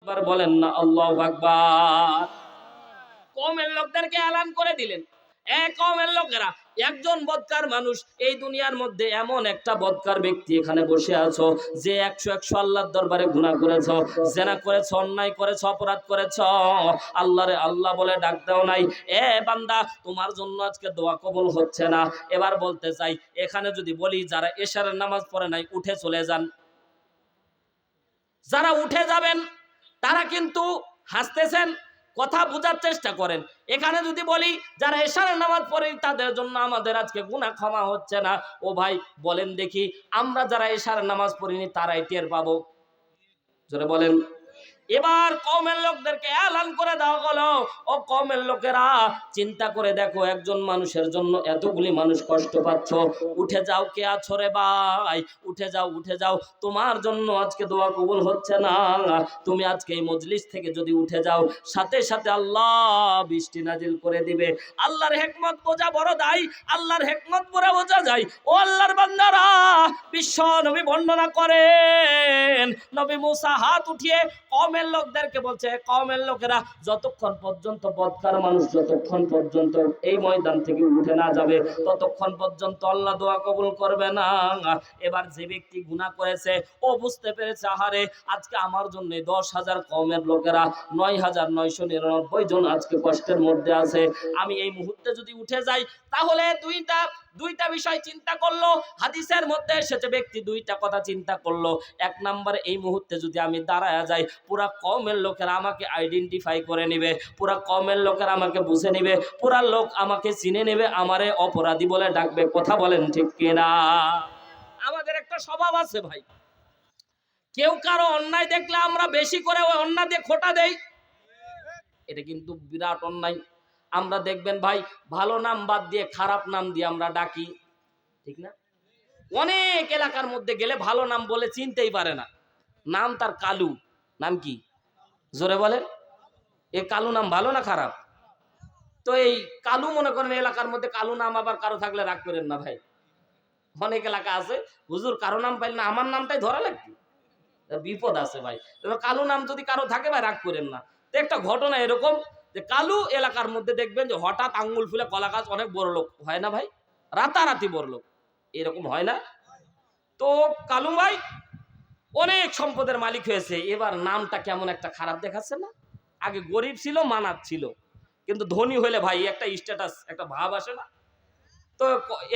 আকবার বলেন না, আল্লাহু আকবার। কওমের লোকদেরকে এলান করে দিলেন, কওমের লোকেরা, একজন বদকার মানুষ এই দুনিয়ার মধ্যে, এমন একটা বদকার ব্যক্তি এখানে বসে আছো যে 100 আল্লাহর দরবারে গুনাহ করেছো, জেনা করেছো, অন্যায় করেছো, অপরাধ করেছো, আল্লাহরে আল্লাহ বলে ডাক দাও নাই। বান্দা, তোমার জন্য আজকে দোয়া কবুল হচ্ছে না। এবার বলতে চাই, এখানে যদি বলি যারা এশারের নামাজ পড়ে নাই উঠে চলে যান, যারা উঠে যাবেন তারা কিন্তু হাসতেছেন, কথা বোঝার চেষ্টা করেন। এখানে যদি বলি যারা এশারের নামাজ পড়ে তাদের জন্য আমাদের আজকে গুনাহ ক্ষমা হচ্ছে না, ও ভাই বলেন দেখি, আমরা যারা এশারের নামাজ পড়িনি তারাই টের পাবো? জোরে বলেন। এবার কওমের লোকদেরকে এলান করে দেওয়া হলো, ও কওমের লোকেরা, চিন্তা করে দেখো, একজন মানুষের জন্য এতগুলি মানুষ কষ্ট পাচ্ছ, উঠে যাও। কে আছো রে ভাই? উঠে যাও, উঠে যাও, তোমার জন্য আজকে দোয়া কবুল হচ্ছে না। তুমি আজকে এই মজলিস থেকে যদি উঠে যাও, সাথে সাথে আল্লাহ বৃষ্টি নাজিল করে দিবে। আল্লাহর হিকমত বোঝা বড় দায়, আল্লাহর হিকমত পড়ে বোঝা যায়। ও আল্লাহর বান্দারা, বিশ্ব নবী বর্ণনা করেন, নবী মুসা হাত উঠিয়ে কওমের লোকদেরকে বলছে, কওমের লোকেরা, যতক্ষণ পর্যন্ত বদকার মানুষ যতক্ষণ পর্যন্ত এই ময়দান থেকে উঠে না যাবে ততক্ষণ পর্যন্ত আল্লাহ দোয়া কবুল করবে না। এবার যে ব্যক্তি গুনাহ করেছে ও বুঝতে পেরেছে, আহারে আজকে আমার জন্য 10,000 কওমের লোকেরা 9,999 জন আজকে কষ্টের মধ্যে আছে, আমি এই মুহূর্তে যদি উঠে যাই তাহলে দুইটা বিষয় চিন্তা করলো। হাদিসের মধ্যে এসেছে ব্যক্তি দুইটা কথা চিন্তা করলো। এক নম্বরে, এই মুহূর্তে যদি আমি দাঁড়ায়া যাই, পুরা কওমের লোকেরা আমাকে আইডেন্টিফাই করে নেবে, পুরা কওমের লোকেরা আমাকে বুঝে নেবে, পুরা লোক আমাকে চিনে নেবে, আমারে অপরাধী বলে ডাকবে। কথা বলেন ঠিক কিনা? আমাদের একটা স্বভাব আছে ভাই, কেউ কারো অন্যায় দেখলে আমরা বেশি করে ওই অন্যায় দিয়ে খোঁটা দেই, এটা কিন্তু বিরাট অন্যায়। আমরা দেখবেন ভাই, ভালো নাম বাদ দিয়ে খারাপ নাম দিয়ে আমরা ডাকি, ঠিক না? অনেক এলাকার মধ্যে গেলে ভালো নাম বলে চিনতেই পারে না, নাম তার কালু। নাম কি? জোরে বলেন। এ কালু নাম ভালো না খারাপ? তো এই কালু, মনে করেন এলাকার মধ্যে কালু নাম আবার কারো থাকলে রাগ করেন না ভাই। অনেক এলাকা আছে, হুজুর কারো নাম পাইলে না আমার নামটাই ধরা লাগবে, বিপদ আছে ভাই। কালু নাম যদি কারো থাকে ভাই রাগ করেন না। তো একটা ঘটনা এরকম যে কালু এলাকার মধ্যে দেখবেন যে হঠাৎ আঙ্গুল ফুলে কলা গাছ, অনেক বড় লোক হয় না ভাই, রাতারাতি বড় লোক, এরকম হয় না? তো কালু ভাই অনেক সম্পদের মালিক হয়েছে, এবার নামটা কেমন একটা খারাপ দেখাচ্ছে না? আগে গরিব ছিল, মানাত ছিল, কিন্তু ধনী হলে ভাই একটা স্ট্যাটাস, একটা ভাব আসে না? তো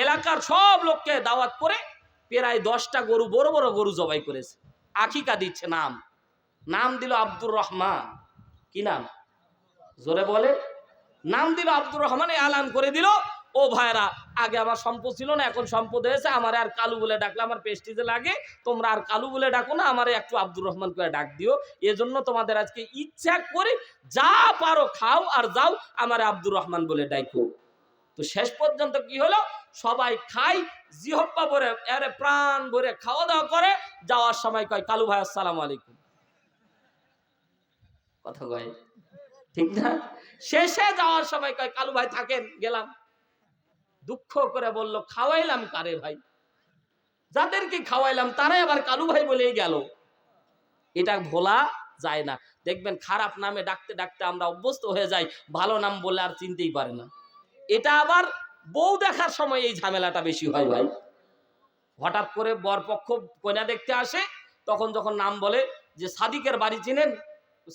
এলাকার সব লোককে দাওয়াত করে প্রায় 10টা গরু, বড় বড় গরু জবাই করেছে, আকিকা দিচ্ছে। নাম দিল আব্দুর রহমান। কি নাম? জোরে বলে। নাম দিল আব্দুর রহমান, এলান করে দিল, ও ভাইরা, আগে আমার সম্পদ ছিল না, এখন সম্পদ হয়েছে, আমার আর কালু বলে ডাকলে আমার পেস্টিজে লাগে, তোমরা আর কালু বলে ডাকো না, আমার একটু আব্দুর রহমান করে ডাক দিও। এজন্য তোমাদের আজকে ইচ্ছা করে যা পারো খাও আর যাও, আমার আব্দুর রহমান বলে ডাকো। তো শেষ পর্যন্ত কি হলো, সবাই খাই, জিহব্বা ভরে, আরে প্রাণ ভরে খাওয়া দাওয়া করে, যাওয়ার সময় কয়, কালু ভাই আসসালামু আলাইকুম। কথা কয় ঠিক না? শেষে যাওয়ার সময় কয়, কালু ভাই থাকেন, গেলাম। দুঃখ করে বলল, খাওয়াইলাম কারে ভাই? যাদেরকে খাওয়াইলাম তারাই আবার কালু ভাই বলেই গেল। এটা ভোলা যায় না। দেখবেন খারাপ নামে ডাকতে ডাকতে আমরা অভ্যস্ত হয়ে যাই, ভালো নাম বলে আর চিনতেই পারে না। এটা আবার বউ দেখার সময় এই ঝামেলাটা বেশি হয় ভাই। হঠাৎ করে বরপক্ষ কন্যা দেখতে আসে, তখন যখন নাম বলে যে সাদিকের বাড়ি চিনেন,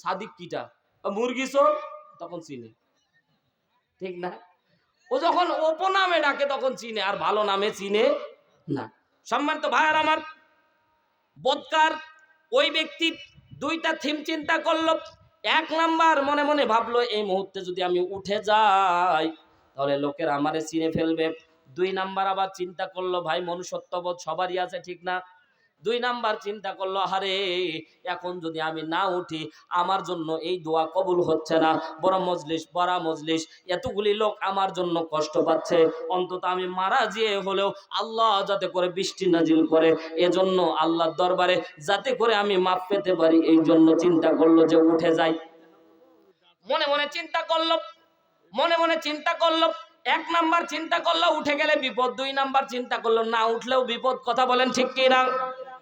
সাদিক কিটা? মুরগি চোর, তখন চিনে, ঠিক না? ও যখন অপনামে ডাকে তখন চিনে, আর ভালো নামে চিনে না। সম্মানিত ভাইয়ার আমার, বদকার ওই ব্যক্তি দুইটা থিম চিন্তা করলো। এক নাম্বার, মনে মনে ভাবলো, এই মুহূর্তে যদি আমি উঠে যাই তাহলে লোকের আমারে চিনে ফেলবে। 2 নাম্বার আবার চিন্তা করলো, ভাই মনুষ্যত্ববোধ সবারই আছে, ঠিক না? 2 নাম্বার চিন্তা করলো, আরে এখন যদি আমি না উঠি আমার জন্য এই দোয়া কবুল হচ্ছে না, বড় মজলিস এতগুলি লোক আমার জন্য কষ্ট পাচ্ছে, অন্তত আমি মারা যেয়ে হলেও আল্লাহ যাতে করে বৃষ্টি নাজিল করে, এজন্য আল্লাহর দরবারে যাতে করে আমি মাপ পেতে পারি, এই জন্য চিন্তা করলো যে উঠে যাই। মনে মনে চিন্তা করলো। 1 নাম্বার চিন্তা করলো উঠে গেলে বিপদ, 2 নাম্বার চিন্তা করলো না উঠলেও বিপদ। কথা বলেন ঠিক কি না?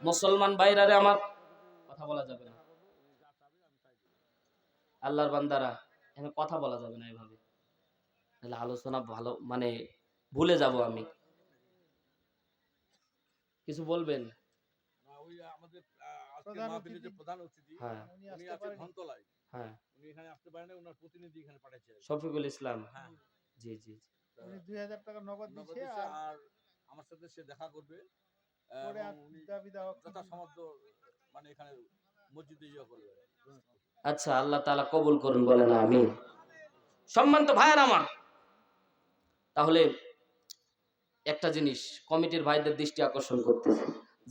মুসলমান ভাইরা রে আমার, কথা বলা যাবে না, আল্লাহর বান্দারা, এখানে কথা বলা যাবে না এভাবে, তাহলে আলোচনা ভালো মানে ভুলে যাব আমি। কিছু বলবেন? হ্যাঁ হ্যাঁ, শফিকুল ইসলাম, জি জি, 2000 টাকা নগদ দিয়েছে আর আমার সাথে সে দেখা করবে যথাসাধ্য মানে এখানে মসজিদে ইয়া করবে। আচ্ছা, আল্লাহ তাআলা কবুল করুন, বলেন আমিন। সম্মানিত ভাইয়ের আমার, তাহলে একটা জিনিস কমিটির ভাইদের দৃষ্টি আকর্ষণ করতেছে,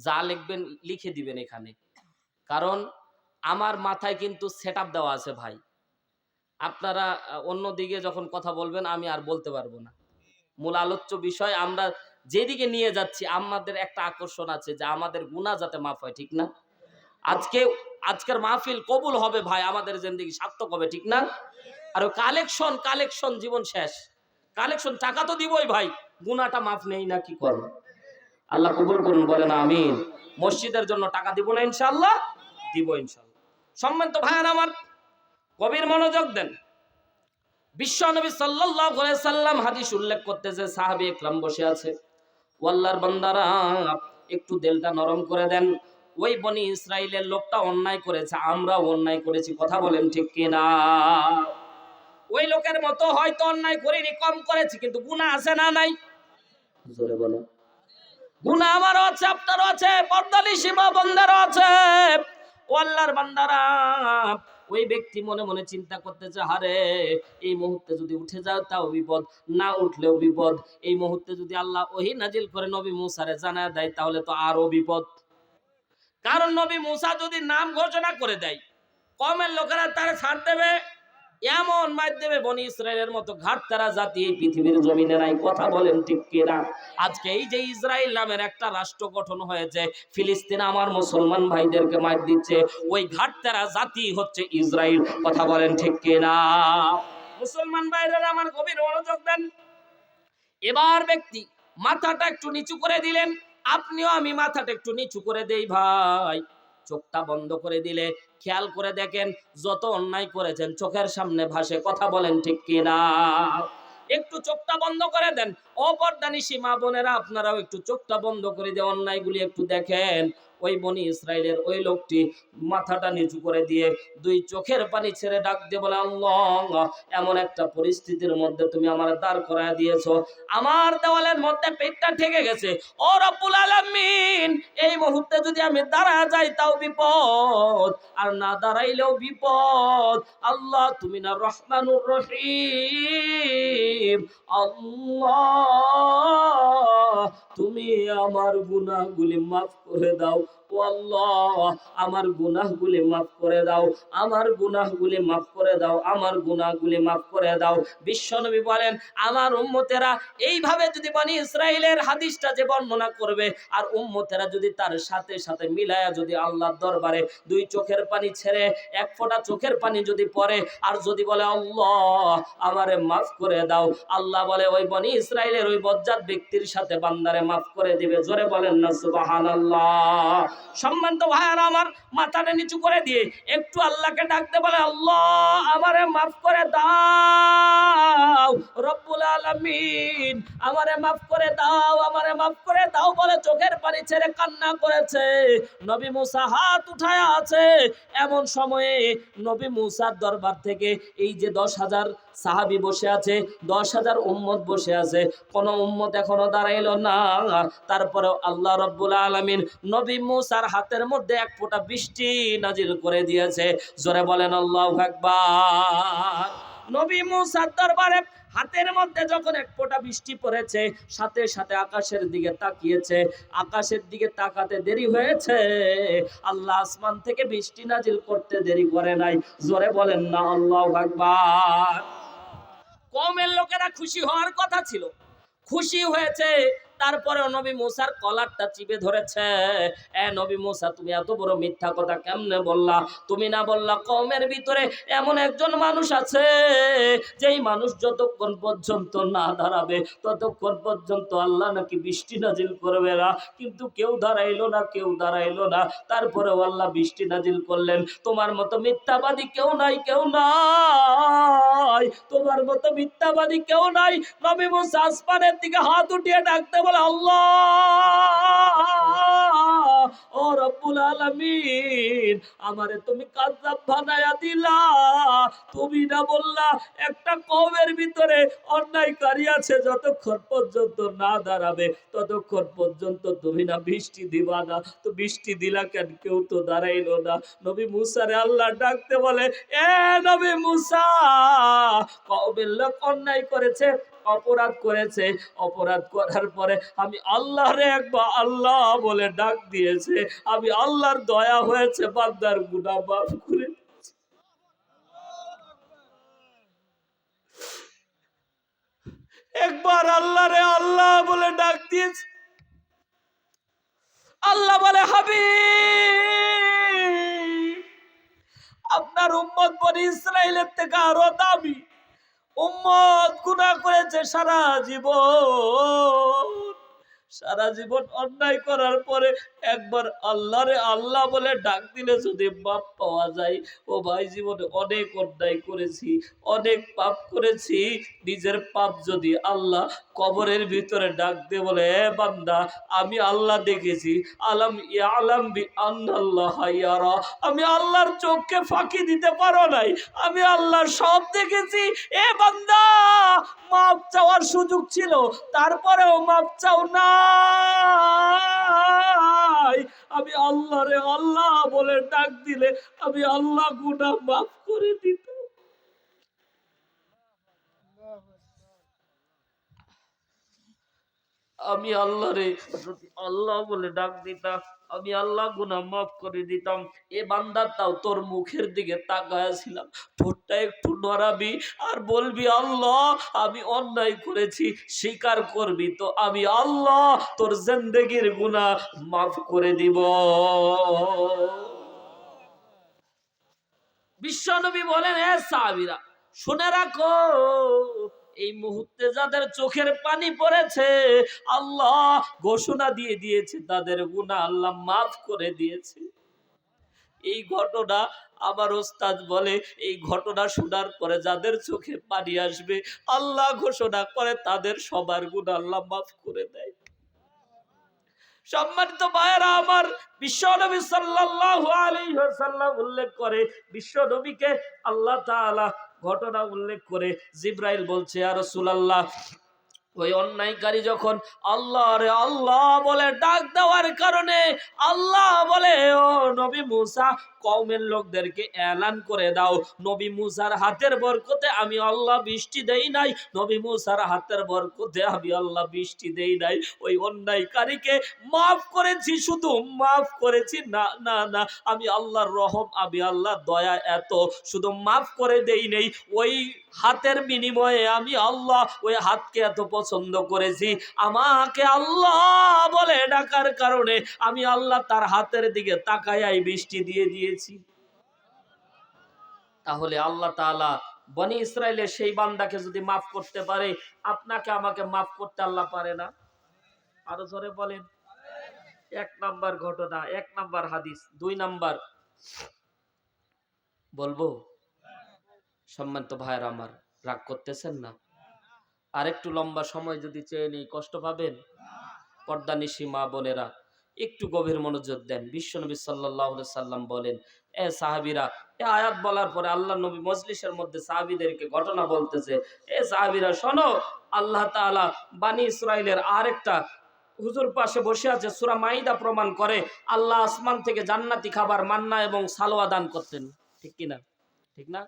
যা লিখবেন লিখে দিবেন এখানে, কারণ আমার মাথায় কিন্তু সেটআপ দেওয়া আছে ভাই। আপনারা অন্যদিকে যখন কথা বলবেন আমি আর বলতে পারবো না। মূল আলোচ্য বিষয় আমরা যেদিকে নিয়ে যাচ্ছি, আমাদের একটা আকর্ষণ আছে যে আমাদের গুনাহ যাতে মাফ হয়, ঠিক না? আজকের মাহফিল কবুল হবে ভাই, আমাদের জিন্দেগি সার্থক হবে, ঠিক না? আর কালেকশন জীবন শেষ। কালেকশন টাকা তো দিবই ভাই, গুনাহটা মাফ নেই না, কি করব? আল্লাহ কবুল করুন, বলেন আমিন। মসজিদের জন্য টাকা দিব না ইনশাআল্লাহ? দিব ইনশাআল্লাহ। সম্মানিত ভাইয়ার আমার, গভীর মনোযোগ দেন। বিশ্বনবী সাল্লাল্লাহু আলাইহি সাল্লাম হাদিস উল্লেখ করতেছে, সাহাবী একরাম বসে আছে, ও আল্লাহর বান্দারা একটু দিলটা নরম করে দেন। ওই বনি ইসরাইলের লোকটা অন্যায় করেছে, আমরাও অন্যায় করেছি, কথা বলেন ঠিক কিনা? ওই লোকের মতো হয়তো অন্যায় করিনি, কম করেছি, কিন্তু গুনাহ আছে না নাই? জোরে বলো। গুনাহ আমারও আছে, আপনারও আছে, পর্দানিশী মা বোনদেরও আছে। ও আল্লাহর বান্দারা, ওই ব্যক্তি মনে মনে চিন্তা করতেছে, হারে এই মুহূর্তে যদি উঠে যাও তাও বিপদ, না উঠলেও বিপদ। এই মুহূর্তে যদি আল্লাহ ওহী নাজিল করে নবী মুসারে জানায় দেয় তাহলে তো আরো বিপদ। কারণ নবী মুসা যদি নাম ঘোষণা করে দেয়, কমের লোকেরা তারা ছাড় দেবে, এমন মাধ্যমে বনি ইসরায়েলের মতো ঘাটতারা জাতি এই পৃথিবীর জমিনে নাই, কথা বলেন ঠিক কিনা? আজকে এই যে ইসরায়েল নামের একটা রাষ্ট্র গঠন হয়েছে, ফিলিস্তিন আমার মুসলমান ভাইদেরকে মার দিচ্ছে, ওই ঘাটতারা জাতি হচ্ছে ইসরায়েল, কথা বলেন ঠিক কিনা? মুসলমান ভাইরা আমার গভীর মনোযোগ দেন। এবার ব্যক্তি মাথাটা একটু নিচু করে দিলেন, আপনিও আমি মাথাটা একটু নিচু করে দেই ভাই। চোখটা বন্ধ করে দিলে খেয়াল করে দেখেন, যত অন্যায় করেছেন চোখের সামনে ভাসে, কথা বলেন ঠিক কিনা? একটু চোখটা বন্ধ করে দেন। অপরদানিশী মা বোনেরা, আপনারাও একটু চোখটা বন্ধ করে দিয়ে অন্যায়গুলি একটু দেখেন। ওই বনি ইসরায়েলের ওই লোকটি মাথাটা নিচু করে দিয়ে দুই চোখের পানি ছেড়ে ডাক দিয়ে বলে, আল্লাহ, এমন একটা পরিস্থিতির মধ্যে তুমি আমার দাঁড় করায় দিয়েছো, আমার দেওয়ালের মধ্যে পেটটা ঠেকে গেছে। ও রব্বুল আলামিন, এই মুহূর্তে যদি আমি দাঁড়া যাই তাও বিপদ, আর না দাঁড়াইলেও বিপদ। আল্লাহ, তুমি না রহমানুর রহিম, আল্লাহ তুমি আমার গুনাহগুলি মাফ করে দাও। ও আল্লাহ, আমার গুনাহগুলি মাফ করে দাও, আমার গুনাহগুলি মাফ করে দাও, আমার গুনাহগুলি মাফ করে দাও। বিশ্বনবী বলেন, আমার উম্মতেরা এইভাবে যদি বনি ইসরাইলের হাদিসটা যে বর্ণনা করবে, আর উম্মতেরা যদি তার সাথে সাথে মিলায়া যদি আল্লাহর দরবারে দুই চোখের পানি ছেড়ে এক ফোঁটা চোখের পানি যদি পড়ে, আর যদি বলে আল্লাহ আমারে মাফ করে দাও, আল্লাহ বলে ওই বনি ইসরাইলের ওই বজ্জাত ব্যক্তির সাথে বান্দারে মাফ করে দিবে। জোরে বলেন না সুবহানাল্লাহ। সম্মানিত ভাইয়ারা আমার, মাথাটা নিচু করে দিয়ে একটু আল্লাহকে ডাকতে বলে, আল্লাহ আমারে মাফ করে দাও, রব্বুল আলামিন আমারে মাফ করে দাও, আমারে মাফ করে দাও বলে চোখের পানি ছেড়ে কান্না করেছে। নবী মুসা হাত উঠায় আছে। এমন সময়ে নবী মুসার দরবার থেকে এই যে 10,000 সাহাবী বসে আছে, 10,000 উম্মত বসে আছে, কোন উম্মত এখনো দাঁড়াইলো না। তারপরে আল্লাহ রাব্বুল আলামিন নবী মুসার হাতের মধ্যে এক ফোঁটা বৃষ্টি নাজিল করে দিয়েছে। জোরে বলেন আল্লাহু আকবার। নবী মুসার দরবারে হাতের মধ্যে যখন এক ফোঁটা বৃষ্টি পড়েছে, সাথে সাথে আকাশের দিকে তাকিয়েছে। আকাশের দিকে তাকাতে দেরি হয়েছে, আল্লাহ আসমান থেকে বৃষ্টি নাজিল করতে দেরি করে নাই। জোরে বলেন না আল্লাহু আকবার। কওমের লোকেরা খুশি হওয়ার কথা ছিল, খুশি হয়েছে। তারপরেও নবী মুসার কলারটা চিপে ধরেছে। এ নবী মুসা, তুমি এত বড় মিথ্যা কথা কেমনে বললা? তুমি না বললা কওমের ভিতরে এমন একজন মানুষ আছে, যেই মানুষ যতক্ষণ পর্যন্ত না দাঁড়াবে ততক্ষণ পর্যন্ত আল্লাহ নাকি বৃষ্টি নাজিল করবে না। কিন্তু কেউ দাঁড়াইলো না, কেউ দাঁড়াইলো না, তারপরেও আল্লাহ বৃষ্টি নাজিল করলেন। তোমার মতো মিথ্যাবাদী কেউ নাই, কেউ নাই, তোমার মতো মিথ্যাবাদী কেউ নাই। নবী মুসা আসমানের দিকে হাত উঠিয়ে ডাকতে বলে, আল্লাহ ও রব্বুল আলামিন, আমারে তুমি কাযযাব বানায়া দিলা। তুমি না বললা একটা কওমের ভিতরে অন্যায়কারী আছে, যতক্ষণ পর্যন্ত না দাঁড়াবে ততক্ষণ পর্যন্ত তুমি না বৃষ্টি দিবা না। তো বৃষ্টি দিলা কেন? কেউ তো দাঁড়াইলো না। নবী মুসারে আল্লাহ ডাকতে বলে, এ নবী মুসা, কওমের লোক অন্যায় করেছে, অপরাধ করেছে, অপরাধ করার পরে আমি আল্লাহরে একবার আল্লাহ বলে ডাক দিয়েছে, আমি আল্লাহর দয়া হয়েছে, বান্দার গুনাহ মাফ করে। একবার আল্লাহরে আল্লাহ বলে ডাক দিয়েছে। আল্লাহ বলে, হাবিব, আপনার উম্মত বনি ইসরাইলের থেকে আরো দামি। উম্মত গুনাহ করেছে সারা জীবন, সারা জীবন অন্যায় করার পরে একবার আল্লাহরে আল্লাহ বলে ডাক দিলে যদি মাপ পাওয়া যায়। ও ভাই, জীবনে অনেক অন্যায় করেছি, অনেক পাপ করেছি। নিজের পাপ যদি আল্লাহ কবরের ভিতরে ডাক দিয়ে বলে, এ বান্দা, আমি আল্লাহ দেখেছি, আলাম ইয়ালাম বি আন্নাল্লাহ ইয়ারা, আমি আল্লাহর চোখকে ফাঁকি দিতে পারো নাই, আমি আল্লাহ সব দেখেছি। এ বান্দা, মাপ চাওয়ার সুযোগ ছিল, তারপরেও মাপ চাও না। আমি আল্লাহরে আল্লাহ বলে ডাক দিলে আমি আল্লাহ গুনাহ মাফ করে দিত। আমি আল্লাহরে যদি আল্লাহ বলে ডাক দিতাম, আমি আল্লাহ গুনাহ মাফ করে দিতাম। এ বান্দা, তাও তোর মুখের দিকে তাকায়াছিলাম, ঠোঁটটা একটু নড়াবি আর বলবি, আল্লাহ আমি অন্যায় করেছি, স্বীকার করবি তো আমি আল্লাহ তোর জিন্দেগির গুনাহ মাফ করে দিব। বিশ্বনবী বলেন, এ সাহাবীরা শুনে রাখো, এই মুহূর্তে যাদের চোখের পানি পড়েছে, আল্লাহ ঘোষণা দিয়ে দিয়েছে তাদের গুনাহ আল্লাহ মাফ করে দিয়েছে। এই ঘটনা আমার ওস্তাদ বলে, এই ঘটনা শোনার পরে যাদের চোখে পানি আসবে, আল্লাহ ঘোষণা করে তাদের সবার গুনাহ আল্লাহ মাফ করে দেয়। সম্মানিত ভাইয়েরা আমার, বিশ্বনবী সাল্লাল্লাহু আলাইহি ওয়াসাল্লাম উল্লেখ করে, বিশ্বনবীকে আল্লাহ তাআলা ঘটনা উল্লেখ করে জিবরাইল বলছে, ইয়া রাসূলুল্লাহ, ওই অন্যায়কারী যখন আল্লাহ রে আল্লাহ বলে ডাক দেওয়ার কারণে আল্লাহ বলে, ও নবী মুসা, কওমের লোকদেরকে এলান করে দাও, নবী মুসার হাতের বরকতে আমি আল্লাহ বৃষ্টি দেই নাই, নবী মুসার হাতের বরকতে আমি আল্লাহ বৃষ্টি দেই নাই। ওই অন্যায়কারীকে মাফ করেছি, শুধু মাফ করেছি না, না না, আমি আল্লাহর রহম, আমি আল্লাহর দয়া এত, শুধু মাফ করে দেই নেই, ওই হাতের বিনিময়ে আমি আল্লাহ ওই হাতকে এত পছন্দ করেছি, আমাকে আল্লাহ বলে ডাকার কারণে আমি আল্লাহ তার হাতের দিকে তাকায়াই বৃষ্টি দিয়ে দিয়েছি। তাহলে আল্লাহ তাআলা বনি ইসরাইলের সেই বান্দাকে যদি মাফ করতে পারে, আপনাকে আমাকে মাফ করতে আল্লাহ পারে না? আরো জোরে বলেন। এক নাম্বার ঘটনা, এক নাম্বার হাদিস। দুই নাম্বার বলবো? সম্মানিত ভাইরা আমার, রাগ করতেছেন না? আর একটু লম্বা সময় যদি চেয়ে নিই, কষ্ট পাবেন? পর্দানিশী মা বোনেরা, একটু গভীর মনোযোগ দেন। বিশ্বনবী সাল্লাল্লাহু আলাইহি সাল্লাম বলেন, এ সাহাবীরা, এ আয়াত বলার পরে আল্লাহ নবী মজলিসের মধ্যে সাহাবীদেরকে ঘটনা বলতেছে, এ সাহাবীরা শোনো, আল্লাহ তাআলা বনি ইসরাইলের আরেকটা, হুজুর পাশে বসে আছে, সূরা মাইদা প্রমাণ করে আল্লাহ আসমান থেকে জান্নাতি খাবার মান্না এবং সালোয়া দান করতেন। ঠিক কিনা? ঠিক না?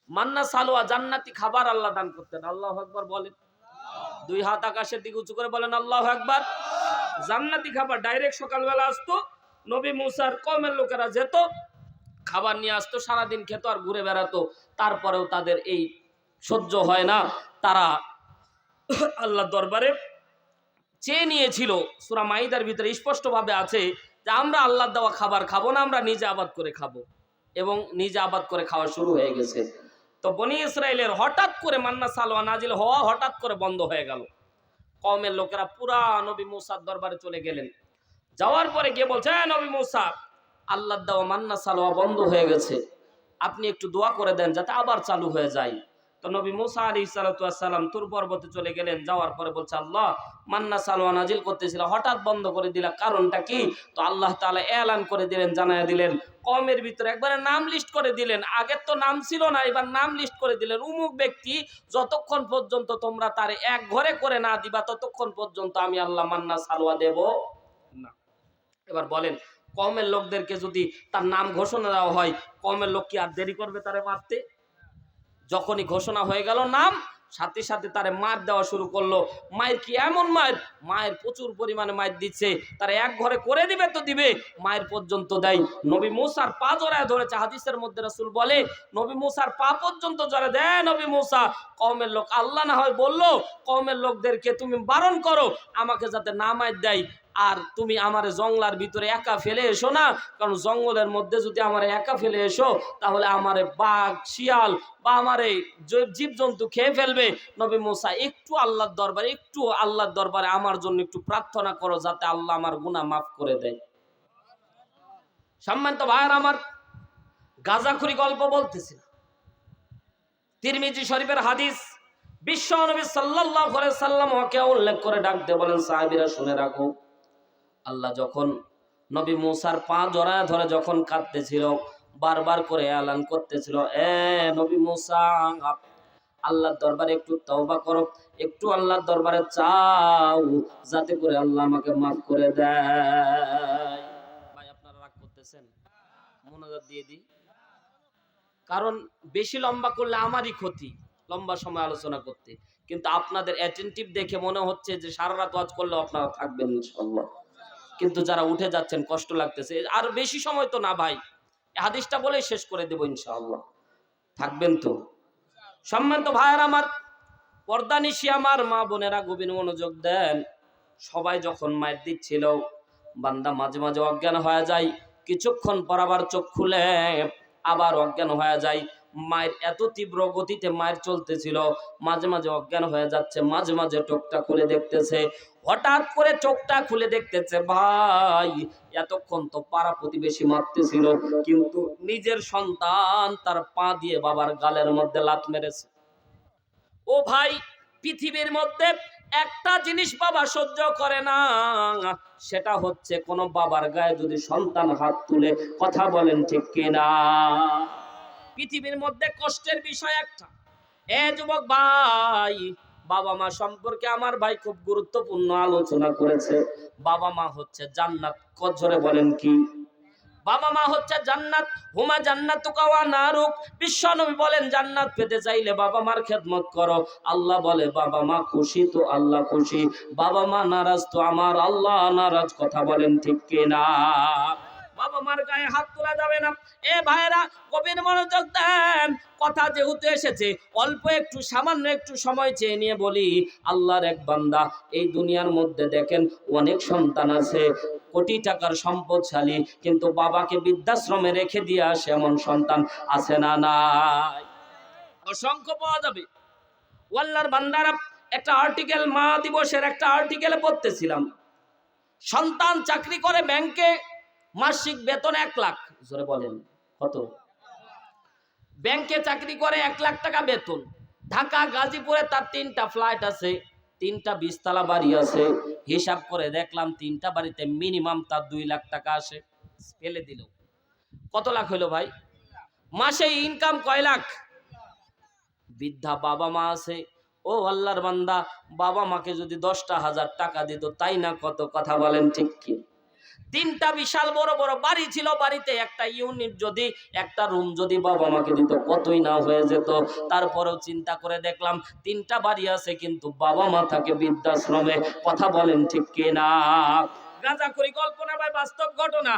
মান্না সালোয়া জান্নাতি খাবার আল্লাহ দান করতেন। আল্লাহু আকবার বলেন। দুই হাত আকাশের দিকে উঁচু করে বলেন আল্লাহু আকবার। জান্নাতি খাবার ডাইরেক্ট সকালবেলা আসতো, নবী মুসার কওমের লোকেরা যেত, খাবার নিয়ে আসতো, সারাদিন খেত আর ঘুরে বেড়াতো। তারপরেও তাদের এই সহ্য হয় না, তারা আল্লাহ দরবারে চেয়ে নিয়েছিল। সূরা মাইদার ভিতরে স্পষ্টভাবে আছে যে আমরা আল্লাহর দেওয়া খাবার খাবো না, আমরা নিজে আবাদ করে খাবো, এবং নিজে আবাদ করে খাওয়া শুরু হয়ে গেছে। তো বনি ইসরায়েলের হঠাৎ করে মান্না সালোয়া নাজিল হওয়া হঠাৎ করে বন্ধ হয়ে গেল। কওমের লোকেরা পুরা নবী মূসার দরবারে চলে গেলেন। যাওয়ার পরে গিয়ে বলছে, নবী মূসা, আল্লাহর দেওয়া মান্না সালোয়া বন্ধ হয়ে গেছে, আপনি একটু দোয়া করে দেন যাতে আবার চালু হয়ে যায়। তো নবী মূসা আলাইহিস সালাতু ওয়াস সালাম তুর পর্বতে চলে গেলেন। যাওয়ার পরে বলছে, আল্লাহ, মান্না সালোয়া নাজিল করতেছিল, হঠাৎ বন্ধ করে দিলা, কারণটা কি? তো আল্লাহ তাআলা এলান করে দিলেন, জানায়া দিলেন, কওমের ভিতরে একবারে নাম লিস্ট করে দিলেন। আগের তো নাম ছিল না, এবার নাম লিস্ট করে দিলেন। অমুক ব্যক্তি যতক্ষণ পর্যন্ত তোমরা তার এক ঘরে করে না দিবা, ততক্ষণ পর্যন্ত আমি আল্লাহ মান্না সালোয়া দেব না। এবার বলেন, কওমের লোকদেরকে যদি তার নাম ঘোষণা দেওয়া হয়, কওমের লোক কি আর দেরি করবে তারে মারতে? যখনই ঘোষণা হয়ে গেল নাম, সাথে সাথে তারে মার দেওয়া শুরু করলো। মায়ের কি এমন মায়ের, মায়ের প্রচুর পরিমাণে মায়ের দিচ্ছে। তারা এক ঘরে করে দিবে তো দিবে, মায়ের পর্যন্ত দেয়। নবী মূসার পা জড়ায় ধরেছে। হাদিসের মধ্যে রাসূল বলে, নবী মূসার পা পর্যন্ত জড়ায় দেয়। নবী মূসা, কওমের লোক আল্লাহ না হয় বললো, কওমের লোকদেরকে তুমি বারণ করো আমাকে যাতে না মার দেয়, আর তুমি আমারে জঙ্গলার ভিতরে একা ফেলে এসো না, কারণ জঙ্গলের মধ্যে যদি আমারে একা ফেলে এসো তাহলে আমারে বাঘ, শিয়াল বা আমারে জীবজন্তু খেয়ে ফেলবে। নবী মূসা, একটু আল্লাহর দরবারে আমার জন্য একটু প্রার্থনা করো যাতে আল্লাহ আমার গুনাহ মাফ করে দেয়। সম্মানিত ভাইয়ের আমার, গাঁজাখুরি গল্প বলতেছি না, তিরমিজি শরীফের হাদিস। বিশ্ব নবী সাল্লাল্লাহু আলাইহি সাল্লাম ওকে উল্লেখ করে ডাক দিয়ে বলেন, সাহাবীরা শুনে রাখো, আল্লাহ যখন নবী মূসার পা জড়ায় ধরে যখন কাঁদতেছিল, বারবার করে এলান করতেছিল, এ নবী মূসা, আল্লাহর দরবারে একটু তওবা করো, একটু আল্লাহর দরবারে চাও যাতে করে আল্লাহ আমাকে মাফ করে দেয়। ভাই আপনারা রাগ করতেছেন? মনোযোগ দিয়ে দিই, কারণ বেশি লম্বা করলে আমারই ক্ষতি, লম্বা সময় আলোচনা করতে। কিন্তু আপনাদের অ্যাটেনটিভ দেখে মনে হচ্ছে যে সারা রাত ওয়াজ করলে আপনারা থাকবেন ইনশাআল্লাহ। কিন্তু যারা উঠে যাচ্ছেন কষ্ট লাগতেছে। আর বেশি সময় তো না ভাই, হাদিসটা বলেই শেষ করে দেব ইনশাআল্লাহ। থাকবেন তো? সম্মানিত ভাইয়ের আমার, পর্দানিশি আমার মা বোনেরা গভীর মনোযোগ দেন। সবাই যখন মায়ের দিচ্ছিল, বান্দা মাঝে মাঝে অজ্ঞান হয়ে যায়, কিছুক্ষণ পর আবার চোখ খুলে আবার অজ্ঞান হয়ে যায়। মায়ের এত তীব্র গতিতে মায়ের চলতেছিল, মাঝে মাঝে অজ্ঞান হয়ে যাচ্ছে, মাঝে মাঝে চোখটা খুলে দেখতেছে। হঠাৎ করে চোখটা খুলে দেখতেছে, ভাই এতক্ষণ তো পাড়া প্রতিবেশী মারতেছিল, কিন্তু নিজের সন্তান তার পা দিয়ে বাবার গালের মধ্যে লাথ মেরেছে। ও ভাই, পৃথিবীর মধ্যে একটা জিনিস বাবা সহ্য করে না, সেটা হচ্ছে কোন বাবার গায়ে যদি সন্তান হাত তুলে। কথা বলেন ঠিক কিনা? পৃথিবীর মধ্যে কষ্টের বিষয় একটা। এ যুবক ভাই, বাবা মা সম্পর্কে আমার ভাই খুব গুরুত্বপূর্ণ আলোচনা করেছে। বাবা মা হচ্ছে জান্নাত। কজরে বলেন কি? বাবা মা হচ্ছে জান্নাত। হুমা জান্নাতুকা ওয়া নারুক। বিশ্বনবী বলেন, জান্নাত পেতে চাইলে বাবা মার খেদমত করো। আল্লাহ বলে, বাবা মা খুশি তো আল্লাহ খুশি, বাবা মা নারাজ তো আমার আল্লাহ নারাজ। কথা বলেন ঠিক কিনা? বাবা মার গায়ে হাত তোলা যাবে না। এ ভাইরা গভীর মনোযোগ দেন। কথা যেহেতু এসেছে, অল্প একটু সামান্য একটু সময় চেয়ে নিয়ে বলি, আল্লাহর এক বান্দা, এই দুনিয়ার মধ্যে দেখেন অনেক সন্তান আছে, কোটি টাকার সম্পদশালী, কিন্তু বাবাকে বৃদ্ধাশ্রমে রেখে দিয়ে আসে এমন সন্তান আছে না নাই? অসংখ্য পাওয়া যাবে। আল্লাহর বান্দারা, একটা আর্টিকেল, মা দিবসের একটা আর্টিকেলে পড়তেছিলাম, সন্তান চাকরি করে ব্যাংকে, মাসিক বেতন 1 লাখ। জোরে বলেন কত? ব্যাংকে চাকরি করে 1 লাখ টাকা বেতন। ঢাকা গাজীপুরে তার 3টা ফ্ল্যাট আছে, 3টা 20 তলা বাড়ি আছে। হিসাব করে দেখলাম 3টা বাড়িতে মিনিমাম তার 2 লাখ টাকা আসে। ফেলে দিল কত লাখ হলো ভাই? মাসে ইনকাম কয় লাখ? বৃদ্ধা বাবা মা আছে। ও আল্লাহর বান্দা, বাবা মাকে যদি 10,000 টাকা দিত, তাই না কত? কথা বলেন ঠিক কি? 3টা বিশাল বড় বড় বাড়ি ছিল, বাড়িতে একটা ইউনিট যদি, একটা রুম যদি বাবা মাকে দিত, কতই না হয়ে যেত। তারপরেও চিন্তা করে দেখলাম 3টা বাড়ি আছে, কিন্তু বাবা মা থাকে বৃদ্ধাশ্রমে। কথা বলেন ঠিক কিনা? গাঁজাখুরি গল্প না ভাই, বাস্তব ঘটনা।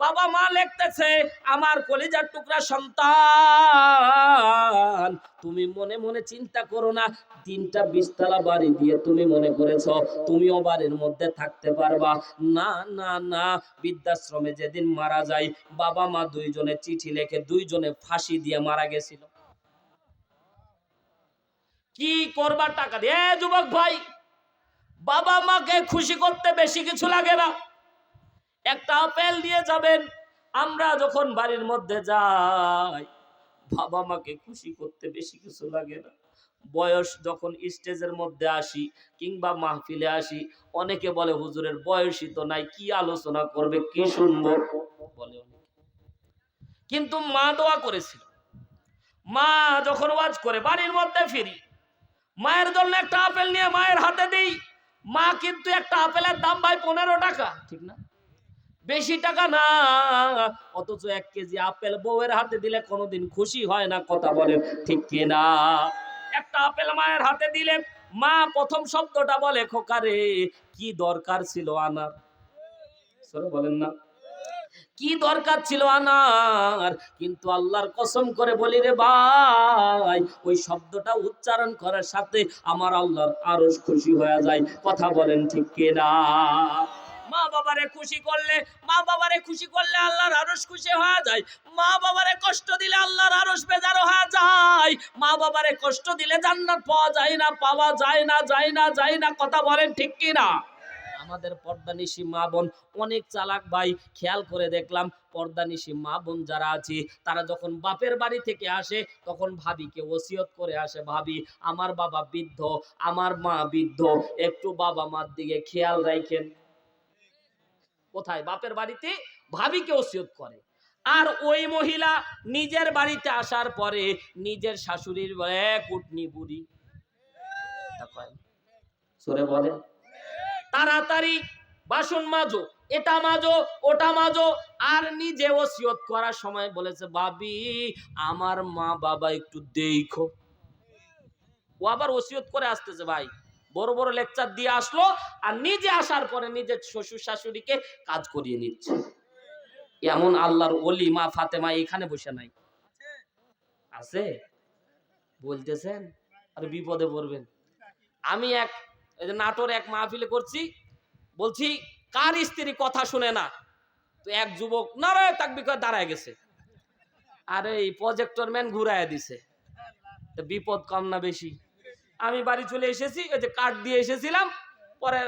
বাবা মা লিখতেছে, আমার কলিজার টুকরা সন্তান, তুমি মনে মনে চিন্তা করো না, 3টা 20তলা বাড়ি দিয়ে তুমি মনে করেছো তুমিও বাড়ির মধ্যে থাকতে পারবা। না না না, বৃদ্ধাশ্রমে যেদিন মারা যায়, বাবা মা দুইজনে চিঠি লিখে দুইজনে ফাঁসি দিয়ে মারা গেছিল। কি করবা টাকা দিয়ে? যুবক ভাই, বাবা মাকে খুশি করতে বেশি কিছু লাগে না, একটা আপেল নিয়ে যাবেন। আমরা যখন বাড়ির মধ্যে যাই, বাবা মাকে খুশি করতে বেশি কিছু লাগে না। বয়স যখন স্টেজের মধ্যে আসি কিংবা মাহফিলে আসি, অনেকে বলে হুজুরের বয়সই তো নাই, কি আলোচনা করবে, কি শুনবো বলে অনেকে। কিন্তু মা দোয়া করেছিল, মা যখন ওয়াজ করে বাড়ির মধ্যে ফিরি, মায়ের জন্য একটা আপেল নিয়ে মায়ের হাতে দিই, মা কিন্তু একটা আপেলের দাম ভাই 15 টাকা, ঠিক না? বেশি টাকা না, অথচ 1 কেজি আপেল বউয়ের হাতে দিলে কোনোদিন খুশি হয় না, কথা বলেন ঠিক কিনা? একটা আপেল মায়ের হাতে দিলে মা প্রথম শব্দটা বলে, খোকারে কি দরকার ছিল আনার? বলেন না, কি দরকার ছিল আনার? কিন্তু আল্লাহর কসম করে বলি রে ভাই, ওই শব্দটা উচ্চারণ করার সাথে আমার আল্লাহর আরশ খুশি হয়ে যায়, কথা বলেন ঠিক কিনা? মা বাবারে খুশি করলে আল্লাহর আরশ খুশি হয়ে যায়। মা বাবারে কষ্ট দিলে আল্লাহর আরশ বেজার হয়ে যায়। মা বাবারে কষ্ট দিলে জান্নাত পাওয়া যায় না, যায় না, কথা বলেন ঠিক কিনা? আমাদের পর্দানিশী মা বোন অনেক চালাক ভাই, খেয়াল করে দেখলাম পর্দানিশী মা বোন যারা আছে, তারা যখন বাপের বাড়ি থেকে আসে তখন ভাবিকে ওসিয়ত করে আসে, ভাবি আমার বাবা বৃদ্ধ, আমার মা বৃদ্ধ, একটু বাবা মার দিকে খেয়াল রাখেন। কোথায়? বাপের বাড়িতে ভাবিকে ওসিয়ত করে। আর ওই মহিলা নিজের বাড়িতে আসার পরে নিজের শাশুড়ির বলে, কুটনি বুড়ি, সরে বলে তাড়াতাড়ি বাসন মাজো, এটা মাজো, ওটা মাজো। আর নিজে ওসিয়ত করার সময় বলেছে, ভাবি আমার মা বাবা একটু দেখো। ও আবার ওসিয়ত করে আসতেছে ভাই, বড় বড় লেকচার দিয়ে আসলো, আর নিজে আসার পরে নিজের শ্বশুর শাশুড়িকে কাজ করিয়ে নিচ্ছে। এমন আল্লাহর ওলি মা ফাতেমা এখানে বসে নাই, আছে? বলতেছেন আর বিপদে পড়বেন। আমি নাটোর এক মাহফিলে করছি, বলছি কার স্ত্রী কথা শুনে না, তো এক যুবক নারায় তাকবীর করে দাঁড়ায় গেছে, আরে এই প্রজেক্টর ম্যান ঘুরায় দিছে। তো বিপদ কম না বেশি? আমি বাড়ি চলে এসেছি, ওই যে কার্ড দিয়ে এসেছিলাম, পরে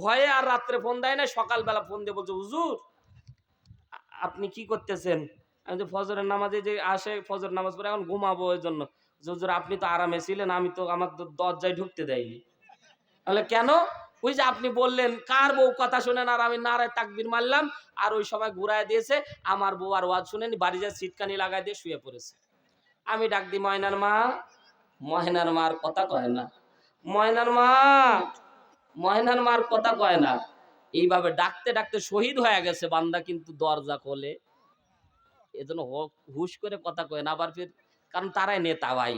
ভয়ে আর রাত্রে ফোন দেয় না, সকালবেলা ফোন দিয়ে বলছে, হুজুর আপনি কি করতেছেন? আমি তো ফজরের নামাজে যে আসে, ফজর নামাজ পড়ে এখন ঘুমাবো, ওই জন্য। হুজুর আপনি তো আরামে ছিলেন, আমি তো আমার দরজায় ঢুকতে দেয়নি। তাহলে কেন? ওই যে আপনি বললেন কার বউ কথা শুনেন, আর আমি নারায় তাকবীর মারলাম, আর ওই সময় ঘুরায় দিয়েছে, আমার বউ আর ওয়াজ শুনেনি, বাড়ি যা সিটকানি লাগাই দিয়ে শুয়ে পড়েছে। আমি ডাক দিই, ময়নার মা, ময়নার মার কথা কয় না, ময়নার মার কথা কয় না। এইভাবে ডাকতে ডাকতে শহীদ হয়ে গেছে বান্দা, কিন্তু দরজা খোলে। এজন্য হুশ করে কথা কয় না, আবার ফির, কারণ তারাই নেতা ভাই,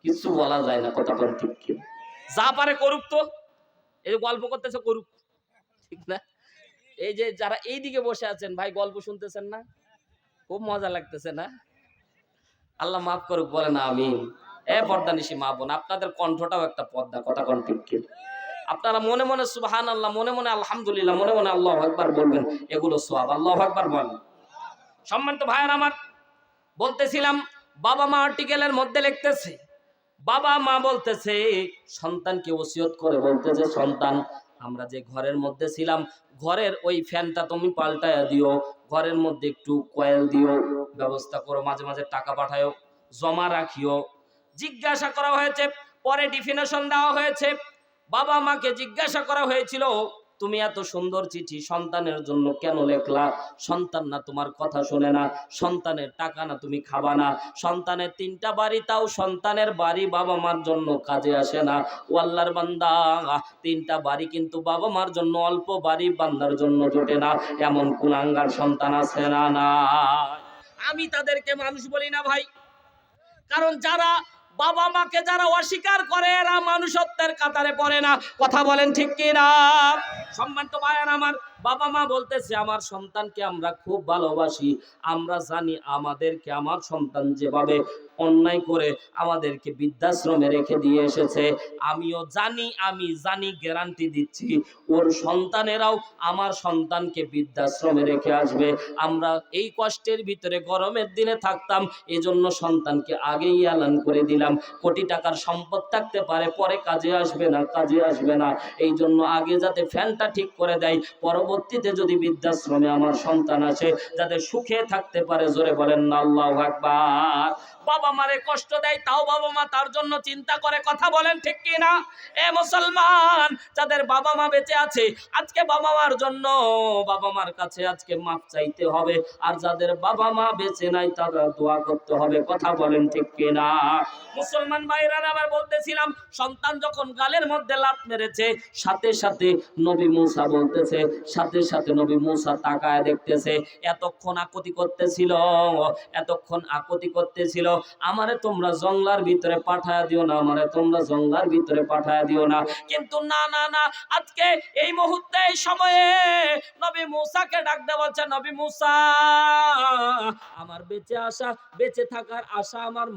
কিছু বলা যায় না, কথা বল ঠিক কি? যা পারে করুক, তো এই গল্প করতেছে করুক, ঠিক না? এই যে যারা এইদিকে বসে আছেন ভাই, গল্প শুনতেছেন না, খুব মজা লাগতেছে না? আল্লাহ মাফ করুক, বলে না আমিন। পর্দানিশী মা বোন, আপনাদের কণ্ঠটাও একটা পর্দা, কথা কোন ঠিক কি? আপনারা মনে মনে সুবহানাল্লাহ, মনে মনে আলহামদুলিল্লাহ, মনে মনে আল্লাহু আকবার বলবেন, এগুলো সওয়াব। আল্লাহু আকবার বলেন। সম্মানিত ভাইয়ের আমার, বলতেছিলাম বাবা মা আর্টিকেলের মধ্যে লিখতেছে, বাবা মা বলতেছে সন্তানকে ওসিয়ত করে, বলতেছে সন্তান আমরা যে ঘরের মধ্যে ছিলাম, ঘরের ওই ফ্যানটা তুমি পাল্টায়া দিও, ঘরের মধ্যে একটু কয়েল দিও, ব্যবস্থা করো, মাঝে মাঝে টাকা পাঠায়ও, জমা রাখিও। জিজ্ঞাসা করা হয়েছে, পরে ডিফিনেশন দেওয়া হয়েছে। বাবা মাকে জিজ্ঞাসা করা হয়েছিল, তুমি এত সুন্দর চিঠি সন্তানের জন্য কেন লেখলা? সন্তান না তোমার কথা শোনে না, সন্তানের টাকা না তুমি খাবা না, সন্তানের 3টা বাড়ি, তাও সন্তানের বাড়ি বাবা মার জন্য কাজে আসে না। ও আল্লাহর বান্দা, 3টা বাড়ি কিন্তু বাবা মার জন্য অল্প বাড়ি বান্দার জন্য জোটে না, এমন কুলাঙ্গার সন্তান আছে না? না, আমি তাদেরকে মানুষ বলি না ভাই, কারণ যারা বাবা মাকে যারা অস্বীকার করে এরা মানুষত্বের কাতারে পড়ে না। কথা বলেন ঠিক কি না? সম্মানিত ভাইয়েরা আমার, বাবা মা বলতেছে আমার সন্তানকে আমরা খুব ভালোবাসি, আমরা জানি আমাদেরকে আমার সন্তান যেভাবে অন্যায় করে আমাদেরকে বৃদ্ধাশ্রমে রেখে দিয়ে এসেছে, আমিও জানি, আমি জানি, গ্যারান্টি দিচ্ছি ওর সন্তানেরাও আমার সন্তানকে বৃদ্ধাশ্রমে রেখে আসবে। আমরা এই কষ্টের ভিতরে গরমের দিনে থাকতাম, এজন্য সন্তানকে আগেই এলান করে দিলাম, কোটি টাকার সম্পদ থাকতে পারে, পরে কাজে আসবে না, কাজে আসবে না, এই জন্য আগে যাতে ফ্যানটা ঠিক করে দেয়, পরবর্তীতে যদি বৃদ্ধাশ্রমে আমার সন্তান আসে যাতে সুখে থাকতে পারে। জোরে বলেন না আল্লাহু আকবার। বাবা মারে কষ্ট দেয়, তাও বাবা মা তার জন্য চিন্তা করে। কথা বলেন ঠিক কি না? এ মুসলমান, যাদের বাবা মা বেঁচে আছে আজকে বাবা মার জন্য বাবা মার কাছে আজকে মাপ চাইতে হবে, আর যাদের বাবা মা বেঁচে নাই তারা দোয়া করতে হবে। কথা বলেন ঠিক কি না? মুসলমান ভাইরা আবার বলতেছিলাম, সন্তান যখন গালের মধ্যে লাত মেরেছে সাথে সাথে নবী মুসা বলতেছে, সাথে সাথে নবী মুসা তাকায় দেখতেছে, এতক্ষণ আকুতি করতেছিল, এতক্ষণ আকুতি করতেছিল, আমারে তোমরা জঙ্গলার ভিতরে পাঠায় দিও না, আমারে তোমরা জঙ্গলার ভিতরে পাঠায় দিও না। কিন্তু না না না, আজকে এই মুহূর্তে এই সময়ে নবী মুসাকে ডাক দেওয়া বলছে, নবী মুসা, আমার বেঁচে আসা, বেঁচে থাকার আশা আমার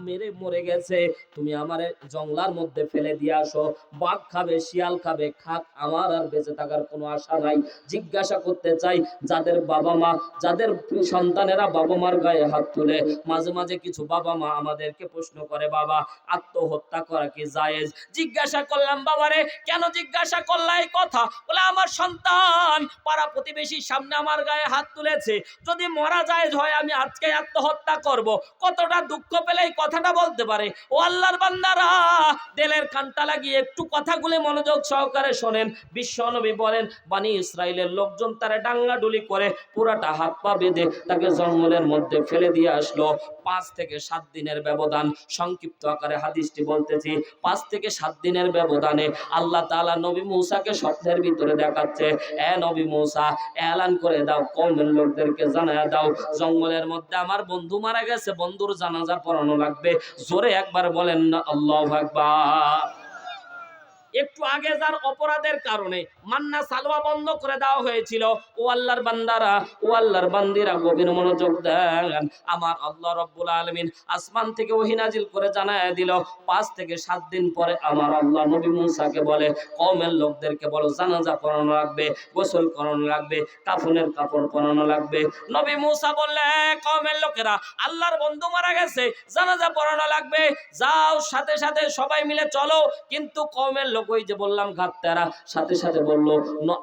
মরে গেছে, তুমি আমারে জঙ্গলার মধ্যে ফেলে দিয়ে আসো, বাঘ খাবে, শিয়াল খাবে, খাক, আমার আর বেঁচে থাকার কোনো আশা নাই। জিজ্ঞাসা করতে চাই, যাদের বাবা মা, যাদের সন্তানেরা বাবা মার গায়ে হাত তুলে, মাঝে মাঝে কিছু বাবা মা আমাদেরকে প্রশ্ন করে, বাবা আত্মহত্যা করা কি জায়েজ? জিজ্ঞাসা করলাম, বাবারে কেন জিজ্ঞাসা করলা এই কথা? বলে আমার সন্তান পাড়া প্রতিবেশীর সামনে আমার গায়ে হাত তুলেছে, যদি মরা জায়েজ হয় আমি আজকে আত্মহত্যা করব। কতটা দুঃখ পেলে এই কথাটা বলতে পারে? ও আল্লাহর বান্দারা, দিলের কানটা লাগিয়ে একটু কথাগুলো মনোযোগ সহকারে শোনেন। বিশ্বনবী বলেন, বনি ইসরাইলের লোকজন তারে ডাঙ্গাডুলি করে পুরাটা হাত পা বেঁধে তাকে জঙ্গলের মধ্যে ফেলে দিয়ে আসলো। 5 থেকে 7 দিনের ব্যবধান, সংক্ষিপ্ত আকারে হাদিসটি বলতেছি, 5 থেকে 7 দিনের ব্যবধানে আল্লাহ তাআলা নবী মুসাকে স্বপ্নের ভিতরে দেখাচ্ছে, এ নবী মুসা, এলান করে দাও, কওমের লোকদেরকে জানায়া দাও, জঙ্গলের মধ্যে আমার বন্ধু মারা গেছে, বন্ধুর জানাজা পড়ানো লাগবে। জোরে একবার বলেন না আল্লাহু আকবার। একটু আগে যার অপরাধের কারণে মান্না সালওয়া বন্ধ করে দেওয়া হয়েছিল, ও আল্লাহর বান্দারা, ও আল্লাহর বান্দিরা গভীর মনোযোগ দেন। আমার আল্লাহ রাব্বুল আলামিন আসমান থেকে ওহী নাজিল করে জানায় দিল, 5 থেকে 7 দিন পরে আমার আল্লাহ নবী মুসাকে বলে, কওমের লোকদেরকে বলো জানাজা পড়ানো লাগবে, গোসল করানো লাগবে, কাফনের কাপড় পরানো লাগবে। নবী মুসা বললে, কওমের লোকেরা, আল্লাহর বন্ধু মারা গেছে, জানাজা পড়ানো লাগবে, যাও সাথে সাথে সবাই মিলে চলো। কিন্তু কওমের লোক, ওই যে বললাম ঘাটতেরা, সাথে সাথে বললো,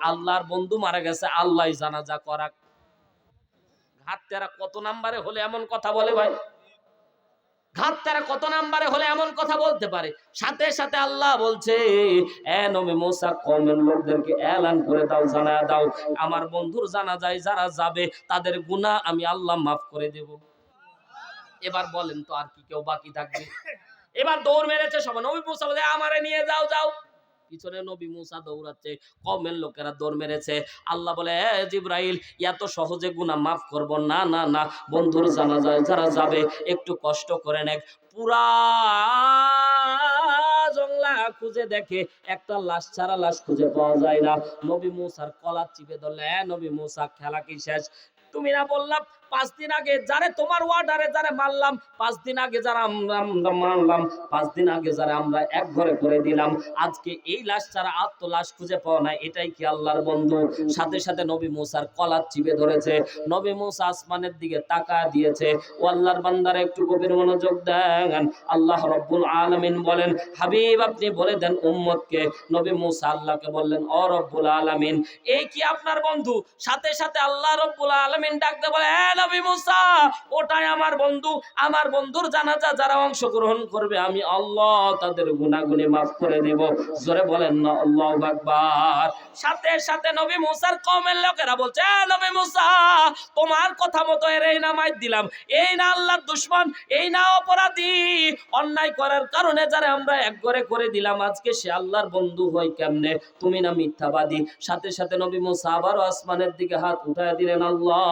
আল্লাহর বন্ধু মারা গেছে, আল্লাহ জানাজা করা। ঘাটতেরা কত নাম্বারে হলে এমন কথা বলে ভাই? ঘাটতেরা কত নাম্বারে হলে এমন কথা বলতে পারে? সাথে সাথে আল্লাহ বলছে, এ নবী মুসা, কওমের লোকদেরকে এলান করে দাও, জানায়া দাও, আমার বন্ধুর জানাজায় যারা যাবে তাদের গুনাহ আমি আল্লাহ মাফ করে দেব। এবার বলেন তো আর কি কেউ বাকি থাকবে? এবার দৌড় মেরেছে সবাই, নবী মুসা বলে, আমারে নিয়ে যাও, যাও। পিছনে নবী মুসা দৌড়াচ্ছে, কওমের লোকেরা দৌড় মেরেছে। আল্লাহ বলে, এ জিবরাইল, এত সহজে গুনাহ মাফ করব না, না না, বন্ধুর জানাজায় যারা যাবে একটু কষ্ট করে নেক। পুরা জঙ্গলা খুঁজে দেখে একটা লাশ ছাড়া লাশ খুঁজে পাওয়া যায় না। নবী মুসার কলার চিপে ধরলে, এ নবী মুসা, খেলা কি শেষ? তুমি না বললাম 5 দিন আগে যারে তোমার ওয়ার্ডারে যারে মারলাম, 5 দিন আগে যারা আমরা মারলাম, 5 দিন আগে যারা আমরা এক ঘরে করে দিলাম, আজকে এই লাশ ছাড়া আর তো লাশ খুঁজে পাওয়া নাই, এটাই কি আল্লাহর বন্ধু? সাথে সাথে নবী মুসার কলার চিপে ধরেছে। নবী মুসা আসমানের দিকে তাকায় দিয়েছে। ও আল্লাহর বান্দারা একটু গভীর মনোযোগ দেন। আল্লাহ রাব্বুল আলামিন বলেন, হাবিব আপনি বলে দেন উম্মতকে। নবী মুসা আল্লাহকে বললেন, ও রব্বুল আলামিন, এই কি আপনার বন্ধু? সাথে সাথে আল্লাহ রাব্বুল আলামিন ডাকতে বলে, হে নবী মুসা, ওটাই আমার বন্ধু, আমার বন্ধুর জানাজা যারা অংশগ্রহণ করবে আমি আল্লাহ তাদের গুনাহগুলি মাফ করে দেব। জোরে বলেন না আল্লাহু আকবার। সাথে সাথে নবী মুসার কওমের লোকেরা বলছে, হে নবী মুসা, তোমার কথা মতো এরই নামাই দিলাম, এই না আল্লাহর দুশমন, এই না অপরাধী, অন্যায় করার কারণে যারা আমরা এক ঘরে করে দিলাম, আজকে সে আল্লাহর বন্ধু হয় কেমনে? তুমি না মিথ্যাবাদী। সাথে সাথে নবী মুসা আবারও আসমানের দিকে হাত উঠায় দিলেন, আল্লাহ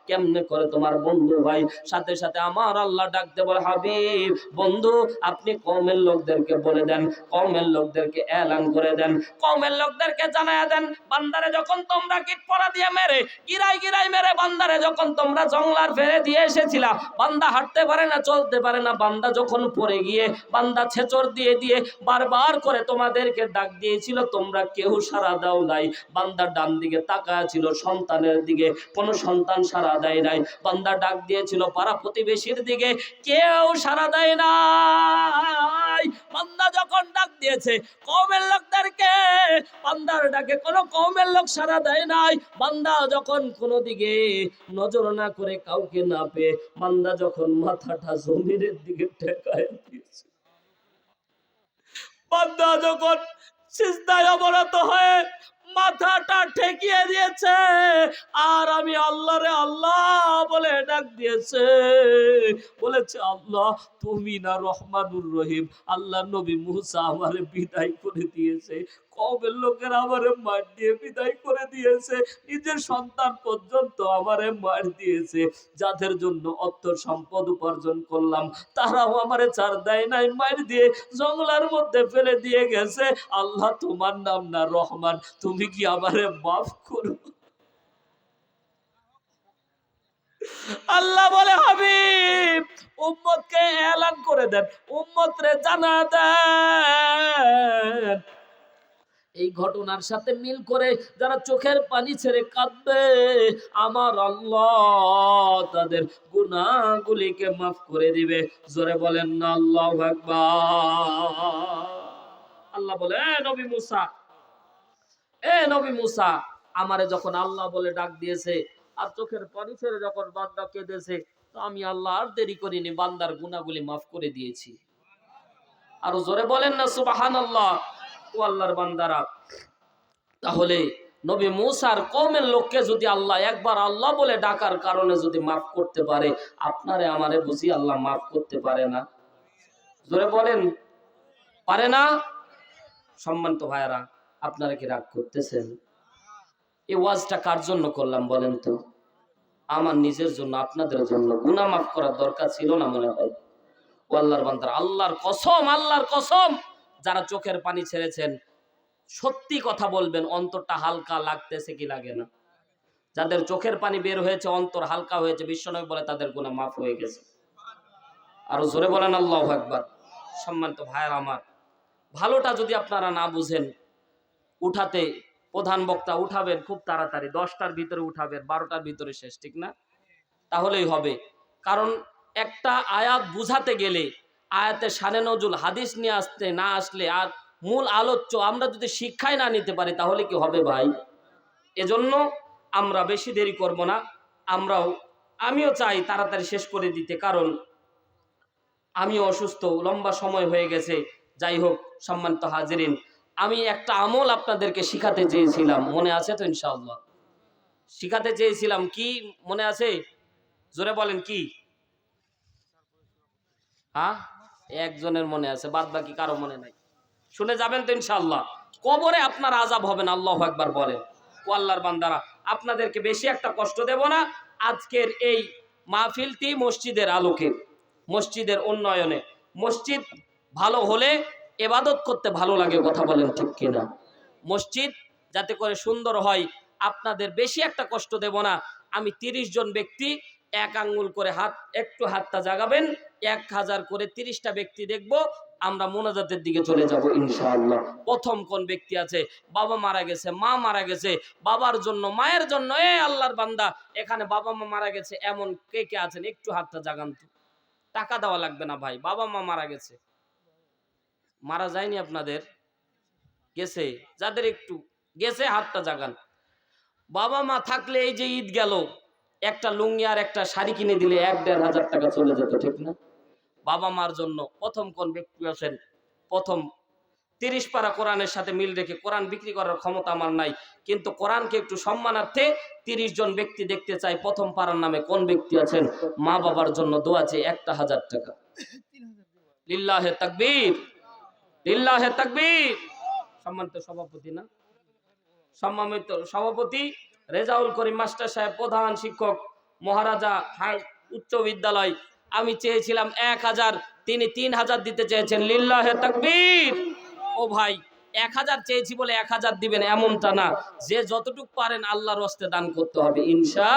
কেমনে করে তোমার বন্ধু ভাই। সাথে সাথে আমার আল্লাহ ডাকতে বলে, হাবিব বন্ধু আপনি কওমের লোকদেরকে বলে দেন, কওমের লোকদেরকে এলান করে দেন, কওমের লোকদেরকে জানায়া দেন, বান্দারে যখন তোমরা কীট পড়া দিয়ে মেরে, গিরাই গিরাই মেরে বান্দারে যখন তোমরা জংলার ফেলে দিয়ে এসেছিলা, বান্দা হাঁটতে পারে না, চলতে পারে না, বান্দা যখন পড়ে গিয়ে বান্দা ছেচড় দিয়ে দিয়ে বারবার করে তোমাদেরকে ডাক দিয়েছিল, তোমরা কেউ সাড়া দাও নাই। বান্দা ডান দিকে তাকায় ছিল সন্তানের দিকে, কোনো সন্তান সাড়া দেয় নাই। বান্দা ডাক দিয়েছিল পাড়া প্রতিবেশীর দিকে, কেউ সাড়া দেয় নাই। বান্দা যখন ডাক দিয়েছে কওমের লোকদেরকে, বান্দার ডাকে কোনো কওমের লোক সাড়া দেয় নাই। বান্দা যখন কোনো দিকে নজর না করে কাউকে না পেয়ে বান্দা যখন মাথাটা জমিনের দিকে ঠেকায় দিয়েছে, বান্দা যখন সিজদায় অবনত হয়ে মাথাটা ঠেকিয়ে দিয়েছে আর আমি আল্লাহ রে আল্লাহ বলে ডাক দিয়েছে, বলেছে আল্লাহ তুমি না রহমানুর রহিম। আল্লাহ নবী মুসা আমারে বিদায় করে দিয়েছে, কওমের লোকেরা আমারে মার দিয়ে বিদায় করে দিয়েছে, নিজের সন্তান পর্যন্ত আমারে মার দিয়েছে, যাদের জন্য অর্থ সম্পদ উপার্জন করলাম তারাও আমারে ছাড় দেয় নাই, মার দিয়ে জঙ্গলার মধ্যে ফেলে দিয়ে গেছে। আল্লাহ তোমার নাম না রহমান, তুমি কি আমারে মাফ করো? আল্লাহ বলে হাবিব উম্মতকে এলান করে দেন, উম্মতরে জানা দেন, এই ঘটনার সাথে মিল করে যারা চোখের পানি ছেড়ে কাঁদবে আমার আল্লাহ তাদের গুনাহগুলিকে মাফ করে দিবে। জোরে বলেন না আল্লাহু আকবার। আল্লাহ বলে এ নবী মুসা আমারে যখন আল্লাহ বলে ডাক দিয়েছে আর চোখের পানি ছেড়ে যখন বান্দা কেঁদেছে, তো আমি আল্লাহ আর দেরি করিনি, বান্দার গুনাহগুলি মাফ করে দিয়েছি। আর জোরে বলেন না সুবহানাল্লাহ। ও আল্লাহর বান্দারা, তাহলে নবী মুসার কওমের লোককে যদি আল্লাহ একবার আল্লাহ বলে ডাকার কারণে যদি মাফ করতে পারে, আপনারে আমারে বুঝি আল্লাহ মাফ করতে পারে না? জোরে বলেন পারে না? সম্মানিত ভাইরা, আপনারা কি রাগ করতেছেন? এই ওয়াজটা কার জন্য করলাম বলেন তো? আমার নিজের জন্য, আপনাদের জন্য। গুনাহ মাফ করার দরকার ছিল না মনে হয়? ও আল্লাহর বান্দারা, আল্লাহর কসম যারা চোখের পানি ছেড়েছেন সত্যি কথা বলবেন, অন্তরটা হালকা লাগতেছে কি লাগে না? যাদের চোখের পানি বের হয়েছে, অন্তর হালকা হয়েছে, বিশ্বনবী বলে তাদের গুনাহ মাফ হয়ে গেছে। আরো জোরে বলেন আল্লাহু আকবার। সম্মানিত ভাইরা আমার, ভালোটা যদি আপনারা না বুঝেন, উঠাতে প্রধান বক্তা উঠাবেন খুব তাড়াতাড়ি, 10টার ভিতরে উঠাবেন, 12টার ভিতরে শেষ, ঠিক না? তাহলেই হবে। কারণ একটা আয়াত বুঝাতে গেলে আয়াতে শানে নজুল হাদিস নিয়ে না আসলে আর মূল আলোচ্য আমরা যদি শিক্ষায় না নিতে পারি তাহলে কি হবে ভাই? এজন্য আমরা বেশি দেরি করব না। আমিও চাই তাড়াতাড়ি শেষ করে দিতে, কারণ আমিও অসুস্থ, লম্বা সময় হয়ে গেছে। যাই হোক সম্মানিত হাজিরিন, আমি একটা আমল আপনাদেরকে শিখাতে চেয়েছিলাম, মনে আছে তো? ইনশাআল্লাহ শিখাতে চেয়েছিলাম, কি মনে আছে? জোরে বলেন কি? হ্যাঁ, একজনের মনে আছে, বাদ বাকি কারো মনে নাই। শুনে যাবেন তো ইনশাআল্লাহ। কবরে আপনার আযাব হবে না, আল্লাহু আকবার বলেন। ও আল্লাহর বান্দারা, আপনাদেরকে বেশি একটা কষ্ট দেব না। আজকের এই মাহফিলটি মসজিদের আলোকে, মসজিদের উন্নয়নে, মসজিদ ভালো হলে ইবাদত করতে ভালো লাগে, কথা বলেন ঠিক কিনা? মসজিদ যাতে করে সুন্দর হয়, আপনাদের বেশি একটা কষ্ট দেব না। আমি 30 জন ব্যক্তি এক আঙ্গুল করে হাতটা জাগাবেন, 1000 করে 30টা ব্যক্তি দেখব, আমরা মোনাজাতের দিকে চলে যাব ইনশাআল্লাহ। প্রথম কোন ব্যক্তি আছে? বাবা মারা গেছে, মা মারা গেছে, বাবার জন্য মায়ের জন্য, এ আল্লাহর বান্দা এখানে বাবা মা মারা গেছে এমন কে কে আছেন একটু হাতটা জাগান তো। টাকা দেওয়া লাগবে না ভাই, বাবা মা মারা গেছে, মারা যায়নি আপনাদের, গেছে, যাদের একটু গেছে হাতটা জাগান। বাবা মা থাকলে এই যে ঈদ গেল, একটা লুঙ্গি আর একটা শাড়ি কিনে দিলে 1-1500 টাকা চলে যেত, ঠিক না? বাবা মার জন্য প্রথম কোন ব্যক্তি আছেন? প্রথম 30 পারা কোরআনের সাথে মিল রেখে, কোরআন বিক্রি করার ক্ষমতা আমার নাই, কিন্তু কোরআনকে একটু সম্মানার্থে 30 জন ব্যক্তি দেখতে চাই। প্রথম পারার নামে কোন ব্যক্তি আছেন? মা বাবার জন্য দোয়া চেয়ে 1000 টাকা। লিল্লাহে তাকবীর, লিল্লাহে তাকবীর। সম্মানিত সভাপতি না, সম্মানিত সভাপতি রেজাউল করিম মাস্টার সাহেব, প্রধান শিক্ষক মহারাজা উচ্চ বিদ্যালয়, আমি চেয়েছিলাম 1000, তিনি 3000 দিতে চেয়েছেন। লিল্লাহে তাকবীর। ও ভাই, 1000 চেয়েছি বলে 1000 দিবেন এমনটা না, যে যতটুকু পারেন আল্লাহর রাস্তায় দান করতে হবে ইনশা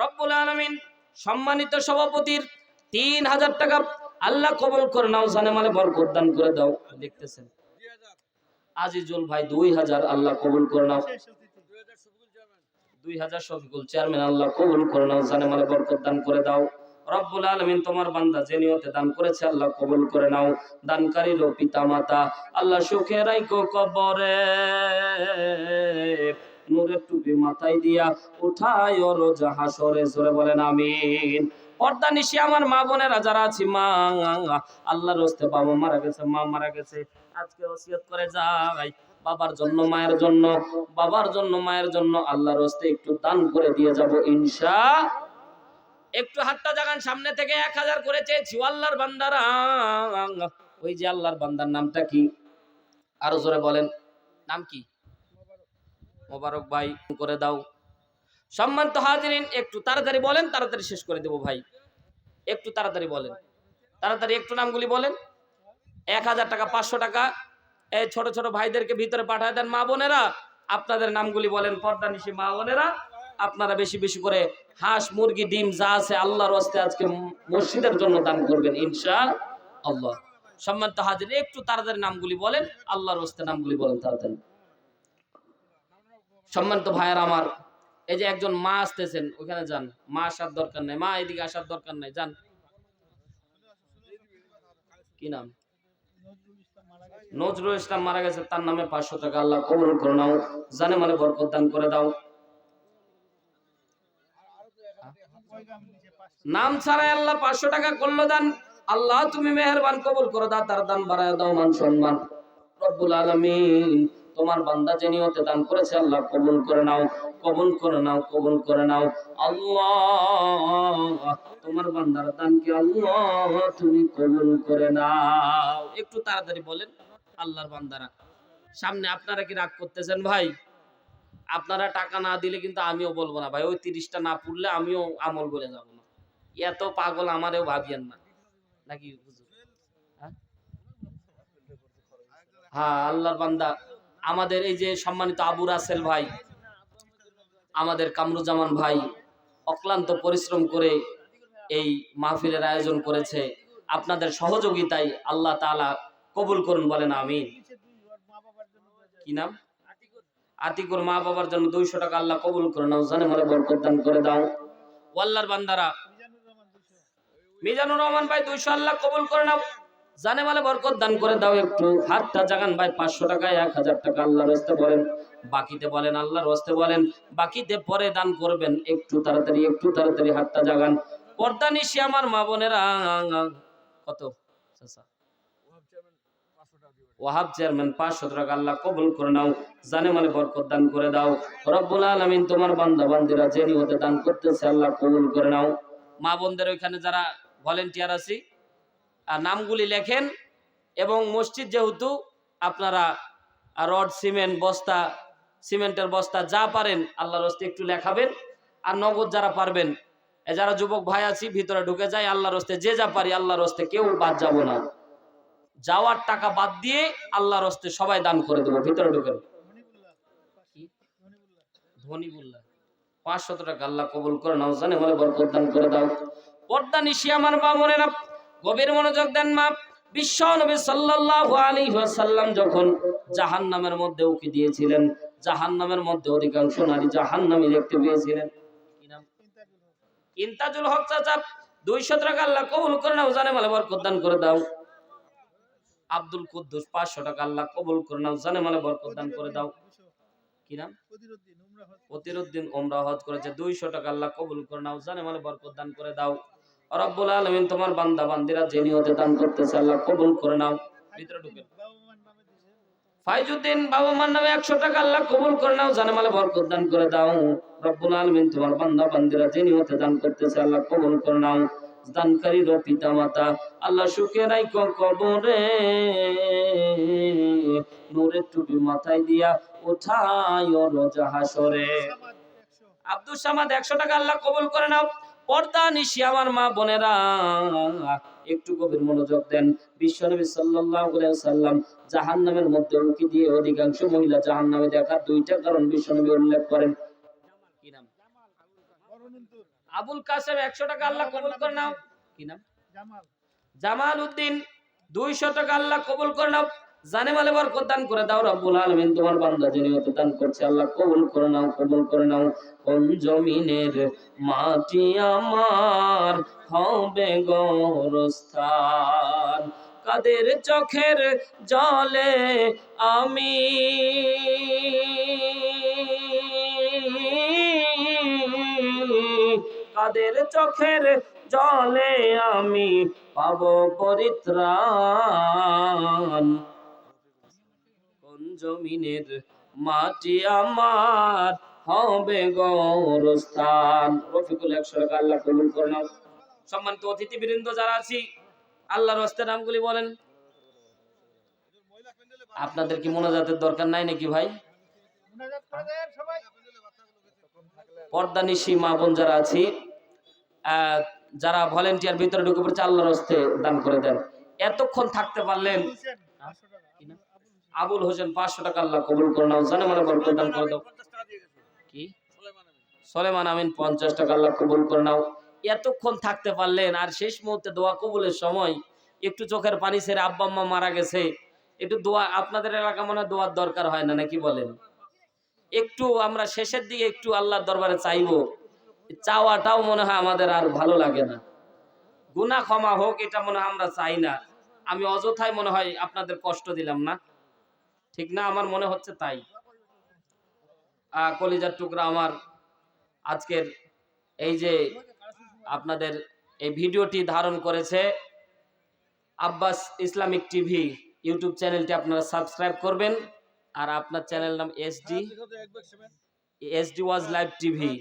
রব্বুল আলামিন। সম্মানিত সভাপতির 3000 টাকা আল্লাহ কবুল করে নাও, জানে মানে বরকত দান করে দাও। দেখতেছেন আজিজুল ভাই 2000 আল্লাহ কবুল করে নাও। 2000 শফিকুল চেয়ারম্যান আল্লাহ কবুল করে নাও, জানে মানে বরকত দান করে দাও। রব্বুল আলামিন তোমার বান্দা যে নিয়তে দান করেছে আল্লাহ কবুল করে নাও। দানকারীর পিতা মাতা আল্লাহ সুখে রাখো কবরে, নূরের টুপি মাথায় দিয়া উঠায় রোজ হাসরে, জোরে বলেন আমিন। পর্দা নিশি আমার মা বোনেরা যারা আছি, মা আল্লাহর রাস্তায় বাবা মারা গেছে, মা মারা গেছে, আজকে ওসিয়ত করে যাই বাবার জন্য মায়ের জন্য, বাবার জন্য মায়ের জন্য আল্লাহর রাস্তায় একটু দান করে দিয়ে যাব ইনশা। একটু হাতটা জাগান সামনে থেকে। 1000 করে চেয়েছি আল্লাহর বান্দারা। ওই যে আল্লাহর বান্দার নামটা কি? আরো জোরে বলেন, নাম কি? মোবারক ভাই করে দাও। সম্মানিত হাজিরিন, একটু তাড়াতাড়ি বলেন, তাড়াতাড়ি শেষ করে দেব ভাই। একটু তাড়াতাড়ি বলেন, তাড়াতাড়ি একটু নামগুলি বলেন। 1000 টাকা, 500 টাকা এই ছোট ছোট ভাইদেরকে ভিতরে পাঠায় দেন। মা বোনেরা আপনাদের নামগুলি বলেন। পর্দা নিশি মা বোনেরা আপনারা বেশি বেশি করে হাঁস মুরগি ডিম যা আছে আল্লাহর রাস্তায় আজকে মসজিদের জন্য দান করবেন ইনশাআল্লাহ। সম্মানিত হাজির, একটু তাড়াতাড়ি নামগুলি বলেন, আল্লাহর রাস্তায় নামগুলি বলেন তাড়াতাড়ি। সম্মানিত ভাইয়ের আমার, এই যে একজন মা আসতেছেন, ওখানে যান। মা আসার দরকার নাই, মা এদিকে আসার দরকার নাই, যান। কি নাম? নজরুল ইসলাম মারা গেছে, তার নামে 500 টাকা আল্লাহ কবুল করে নাও, জানে মানে বরকত দান করে দাও। নাম ছাড়াই আল্লাহ 500 টাকা করলো দান। আল্লাহ তুমি মেহেরবান, কবুল করো, দাও তার দান বাড়ায় দাও, মান সম্মান রব্বুল আলামিন। তোমার বান্দা যে নিয়তে দান করেছে আল্লাহ কবুল করে নাও, কবুল করে নাও, কবুল করে নাও আল্লাহ। তোমার বান্দার দানকে আল্লাহ তুমি কবুল করে নাও। একটু তাড়াতাড়ি বলেন আল্লাহর বান্দারা। সামনে আপনারা কি রাগ করতেছেন ভাই? আপনারা টাকা না দিলে কিন্তু আমিও বলবো না ভাই, ওই 30টা না পড়লে আমিও আমল করে যাব না। এত পাগল আমারেও ভাবিয়েন না, নাকি হুজুর? হ্যাঁ, আল্লাহর বান্দা আমাদের এই যে সম্মানিত আবু রাসেল ভাই, আমাদের কামরুজ্জামান ভাই অক্লান্ত পরিশ্রম করে এই মাহফিলের আয়োজন করেছে। আপনাদের সহযোগিতায় আল্লাহ তাআলা কবুল করুন, বলেন আমিন। কি নাম? আতিকুর মা বাবার জন্য 200 টাকা আল্লাহ কবুল করে নাও, জানে মানে বরকত দান করে দাও। আল্লাহর বান্দারা মিজানুর রহমান ভাই 200 আল্লাহ কবুল করে নাও, জানে মানে বরকত দান করে দাও। একটু হাতটা জাগান ভাই। 500 টাকা 1000 টাকা আল্লাহর রাস্তায় বলেন, বাকিতে বলেন আল্লাহর রাস্তায় বলেন, বাকিতে পরে দান করবেন। একটু তাড়াতাড়ি, একটু তাড়াতাড়ি হাতটা জাগান। পর্দা নিশি আমার মা বোনেরা। কত? ওয়াহাব চেয়ারম্যান 500 টাকা আল্লাহ কবুল করে নাও, জানে মানে বরকত দান করে দাও। রব্বুল আলামিন তোমার বান্দা বান্দিরা যে নিয়তে দান করতেছে আল্লাহ কবুল করে নাও। মা বোনদের ওইখানে যারা ভলেন্টিয়ার আছি আর নামগুলি লেখেন, এবং মসজিদ যেহেতু আপনারা রড সিমেন্ট বস্তা, সিমেন্টের বস্তা যা পারেন আল্লাহর রাস্তায় একটু লেখাবেন। আর নগদ যারা পারবেন, যারা যুবক ভাই আছি ভিতরে ঢুকে যায় আল্লাহর রাস্তায় যে যা পারি আল্লাহর রাস্তায় কেউ বাদ যাব না, যাওয়ার টাকা বাদ দিয়ে আল্লাহর রাস্তায় সবাই দান করে দেবো। ভিতরে ঢুকেন। ধনীবুল্লাহ 500 টাকা আল্লাহ কবুল করে নাও, জানে মানে বরকত দান করে দাও। পর্দা নিশি আমার মা বোনেরা গভীর মনোযোগ দেন। মা বিশ্ব নবী সাল্লাল্লাহু আলাইহি ওয়াসাল্লাম যখন জাহান্নামের মধ্যে উকি দিয়েছিলেন, জাহান্নামের মধ্যে অধিকাংশ নারী জাহান্নামী দেখতে পেয়েছিলেন। কি নাম? ইন্তাজুল হক চাচা 200 টাকা আল্লাহ কবুল করে নাও, জানে মানে বরকত দান করে দাও। আব্দুল কুদ্দুস 500 টাকা আল্লাহ কবুল করে নাও, জানে মানে বরকত দান করে দাও। কি নাম? প্রতিরুদ্দিন উমরা হজ করেছে, 200 টাকা আল্লাহ কবুল করে নাও, জানে মানে বরকত দান করে দাও। রব্বুল আলামিন তোমার বান্দা বান্দিরা যে নিয়তে দান করতেছে আল্লাহ কবুল করে নাও। ভিতরে ঢুকেন। ফাইজউদ্দিন বাবা মার নামে 100 টাকা আল্লাহ কবুল করে নাও, জানে মানে বরকত দান করে দাও। রব্বুল আলামিন তোমার বান্দা বান্দিরা যে নিয়তে দান করতেছে আল্লাহ কবুল করে নাও। দানকারীর পিতা মাতা আল্লাহ সুখে রাখো কবরে, নূরের টুপি মাথায় দিয়া উঠায় রোজ হাসরে। আব্দুল সামাদ 100 টাকা, আল্লাহ কবুল করে নাও। পর্দা নিশি আমার মা বোনেরা একটু গভীর মনোযোগ দেন। বিশ্বনবী সাল্লাল্লাহু আলাইহি ওয়াসাল্লাম জাহান্নামের মধ্যে উঁকি দিয়ে অধিকাংশ মহিলা জাহান্নামে দেখার দুইটা কারণ বিশ্বনবী উল্লেখ করেন। কি নাম? আবুল কাসেম 100 টাকা, আল্লাহ কবুল করে নাও। কি নাম? জামাল উদ্দিন 200 টাকা, আল্লাহ কবুল করে নাও। জানে মালে বরকত দান করে দাও রব্বুল আলামিন। তোমার বান্দা যিনি অত দান করছে আল্লাহ কবুল করে নাও, কবুল করে নাও। কোন জমিনের মাটি আমার হবে গোরস্থান, কাদের চোখের জলে আমি কাদের চোখের জলে আমি পাব পরিত্রাণ, কোন জমিনের মাটি আমার হবে গোরস্থান। রফিকুল 100 টাকা, আল্লাহ কবুল করে নাও। সম্মানিত অতিথিবৃন্দ যারা আছি, আল্লাহর রাস্তার নামগুলি বলেন। আপনাদের কি মোনাজাতের দরকার নাই নাকি ভাই? পর্দা নিশি মা বোন যারা আছি, যারা ভলেন্টিয়ার ভিতরে ঢুকে পড়ছে, আল্লাহর রাস্তে দান করে দেন। এতক্ষণ থাকতে পারলেন আবুল হোসেন 500 টাকা, আল্লাহ কবুল করে নাও। জানে মানে বরকত দান করে দাও। কি? সুলাইমান আমিন 50 টাকা, আল্লাহ কবুল করে নাও। এতক্ষণ থাকতে পারলেন, আর শেষ মুহূর্তে দোয়া কবুলের সময় একটু চোখের পানি ছেড়ে, আব্বা আম্মা মারা গেছে, একটু দোয়া। আপনাদের এলাকা মনে হয় দোয়ার দরকার হয় না নাকি বলেন? একটু আমরা শেষের দিকে একটু আল্লাহর দরবারে চাইবো, চাওয়াটাও মনে হয় আমাদের আর ভালো লাগে না। গুনাহ ক্ষমা হোক এটা মনে হয় আমরা চাই না। আমি অযথাই মনে হয় আপনাদের কষ্ট দিলাম না, ঠিক না? আমার মনে হচ্ছে তাই। কলিজার টুকরা আমার, আজকের এই যে আপনাদের এই ভিডিওটি ধারণ করেছে আব্বাস ইসলামিক টিভি ইউটিউব চ্যানেলটি আপনারা সাবস্ক্রাইব করবেন। আর আপনার চ্যানেল নাম এসডি ওয়াজ লাইভ টিভি।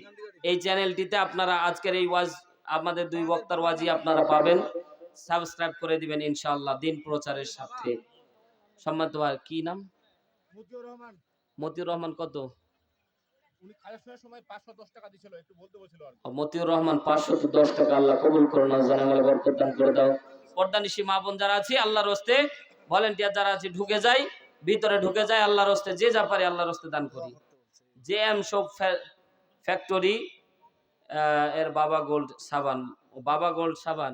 এই চ্যানেলটিতে আপনারা আজকের এই ওয়াজ, আমাদের দুই বক্তার ওয়াজি আপনারা পাবেন। সাবস্ক্রাইব করে দিবেন ইনশাআল্লাহ, দিন প্রচারের সাথে। সম্মানিত ভাই, কি নাম? মতিউর রহমান। মতিউর রহমান কত? উনি খালের সময় 510 টাকা দিছিল, একটু বলতে বলছিল আর। মতিউর রহমান 510 টাকা, আল্লাহ কবুল করে নাও। জানামালে বরকত দান করে দাও। পর্দানিশি মা বোন যারা আছে, আল্লাহর রাস্তে ভলেন্টিয়ার যারা আছে, ঢুকে যায়, ভিতরে ঢুকে যায়, আল্লাহর রাস্তে যে যা পারে আল্লাহর রাস্তে দান করি। জেএম সব ফ্যাক্টরি এর বাবা গোল্ড সাবান, ও বাবা গোল্ড সাবান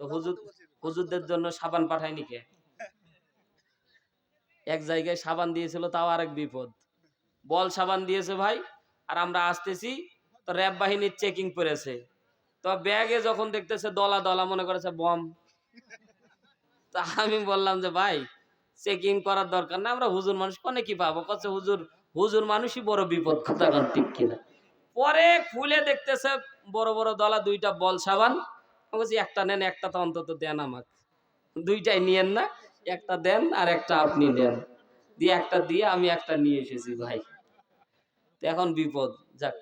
তো হুজুরদের জন্য সাবান পাঠায়নি কে? এক জায়গায় সাবান দিয়েছিল, তাও আরেক বিপদ। বল সাবান দিয়েছে ভাই, আর আমরা আসতেছি তো র্যাব বাহিনীর চেকিং করেছে, তো ব্যাগে যখন দেখতেছে দলা দলা, মনে করেছে বম। তা আমি বললাম যে ভাই চেকিং করার দরকার না, আমরা হুজুর মানুষ কোনে কি পাবো? কচ্ছে হুজুর মানুষই বড় বিপদ, কথা কান ঠিক কিনা। পরে খুলে দেখতেছে বড় বড় দলা, 2টা বল সাবান। বলছি একটা নেন, একটা তো অন্তত দেন আমাকে। 2টাই নিয়েন না, একটা দেন আর একটা আপনি নেন। দিয়ে একটা দিয়ে আমি একটা নিয়ে এসেছি ভাই। এখন বিপদ। যাক,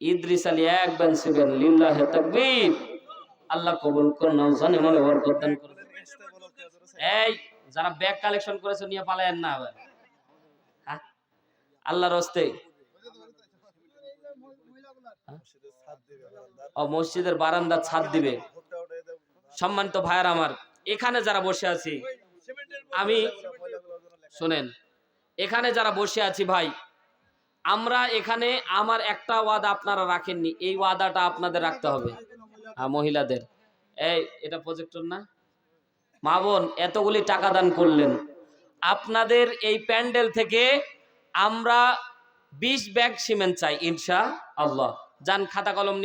ইদ্রিস আলী 1 ব্যান 7 লিল্লাহি তাকবীর। আল্লাহ কবুল করুন, জানে মানে বরকত দান করুন। এই যারা ব্যাগ কালেকশন করেছে নিয়ে পালায়েন না আবার, হ্যাঁ? আল্লাহর রাস্তে মসজিদের বারান্দা ছাদ দিবে। সম্মানিত ভাইয়ার আমার, এখানে যারা বসে আছি, আমি শুনেন, এখানে যারা বসে আছি ভাই, আমরা এখানে, আমার একটা ওয়াদা আপনারা রাখেননি, এই ওয়াদাটা আপনাদের রাখতে হবে। মহিলাদের এটা প্রজেক্টর না, মা বোন এতগুলি টাকা দান করলেন, আপনাদের এই প্যান্ডেল থেকে আমরা 20 ব্যাগ সিমেন্ট চাই ইনশাআল্লাহ। যান খাতা কলম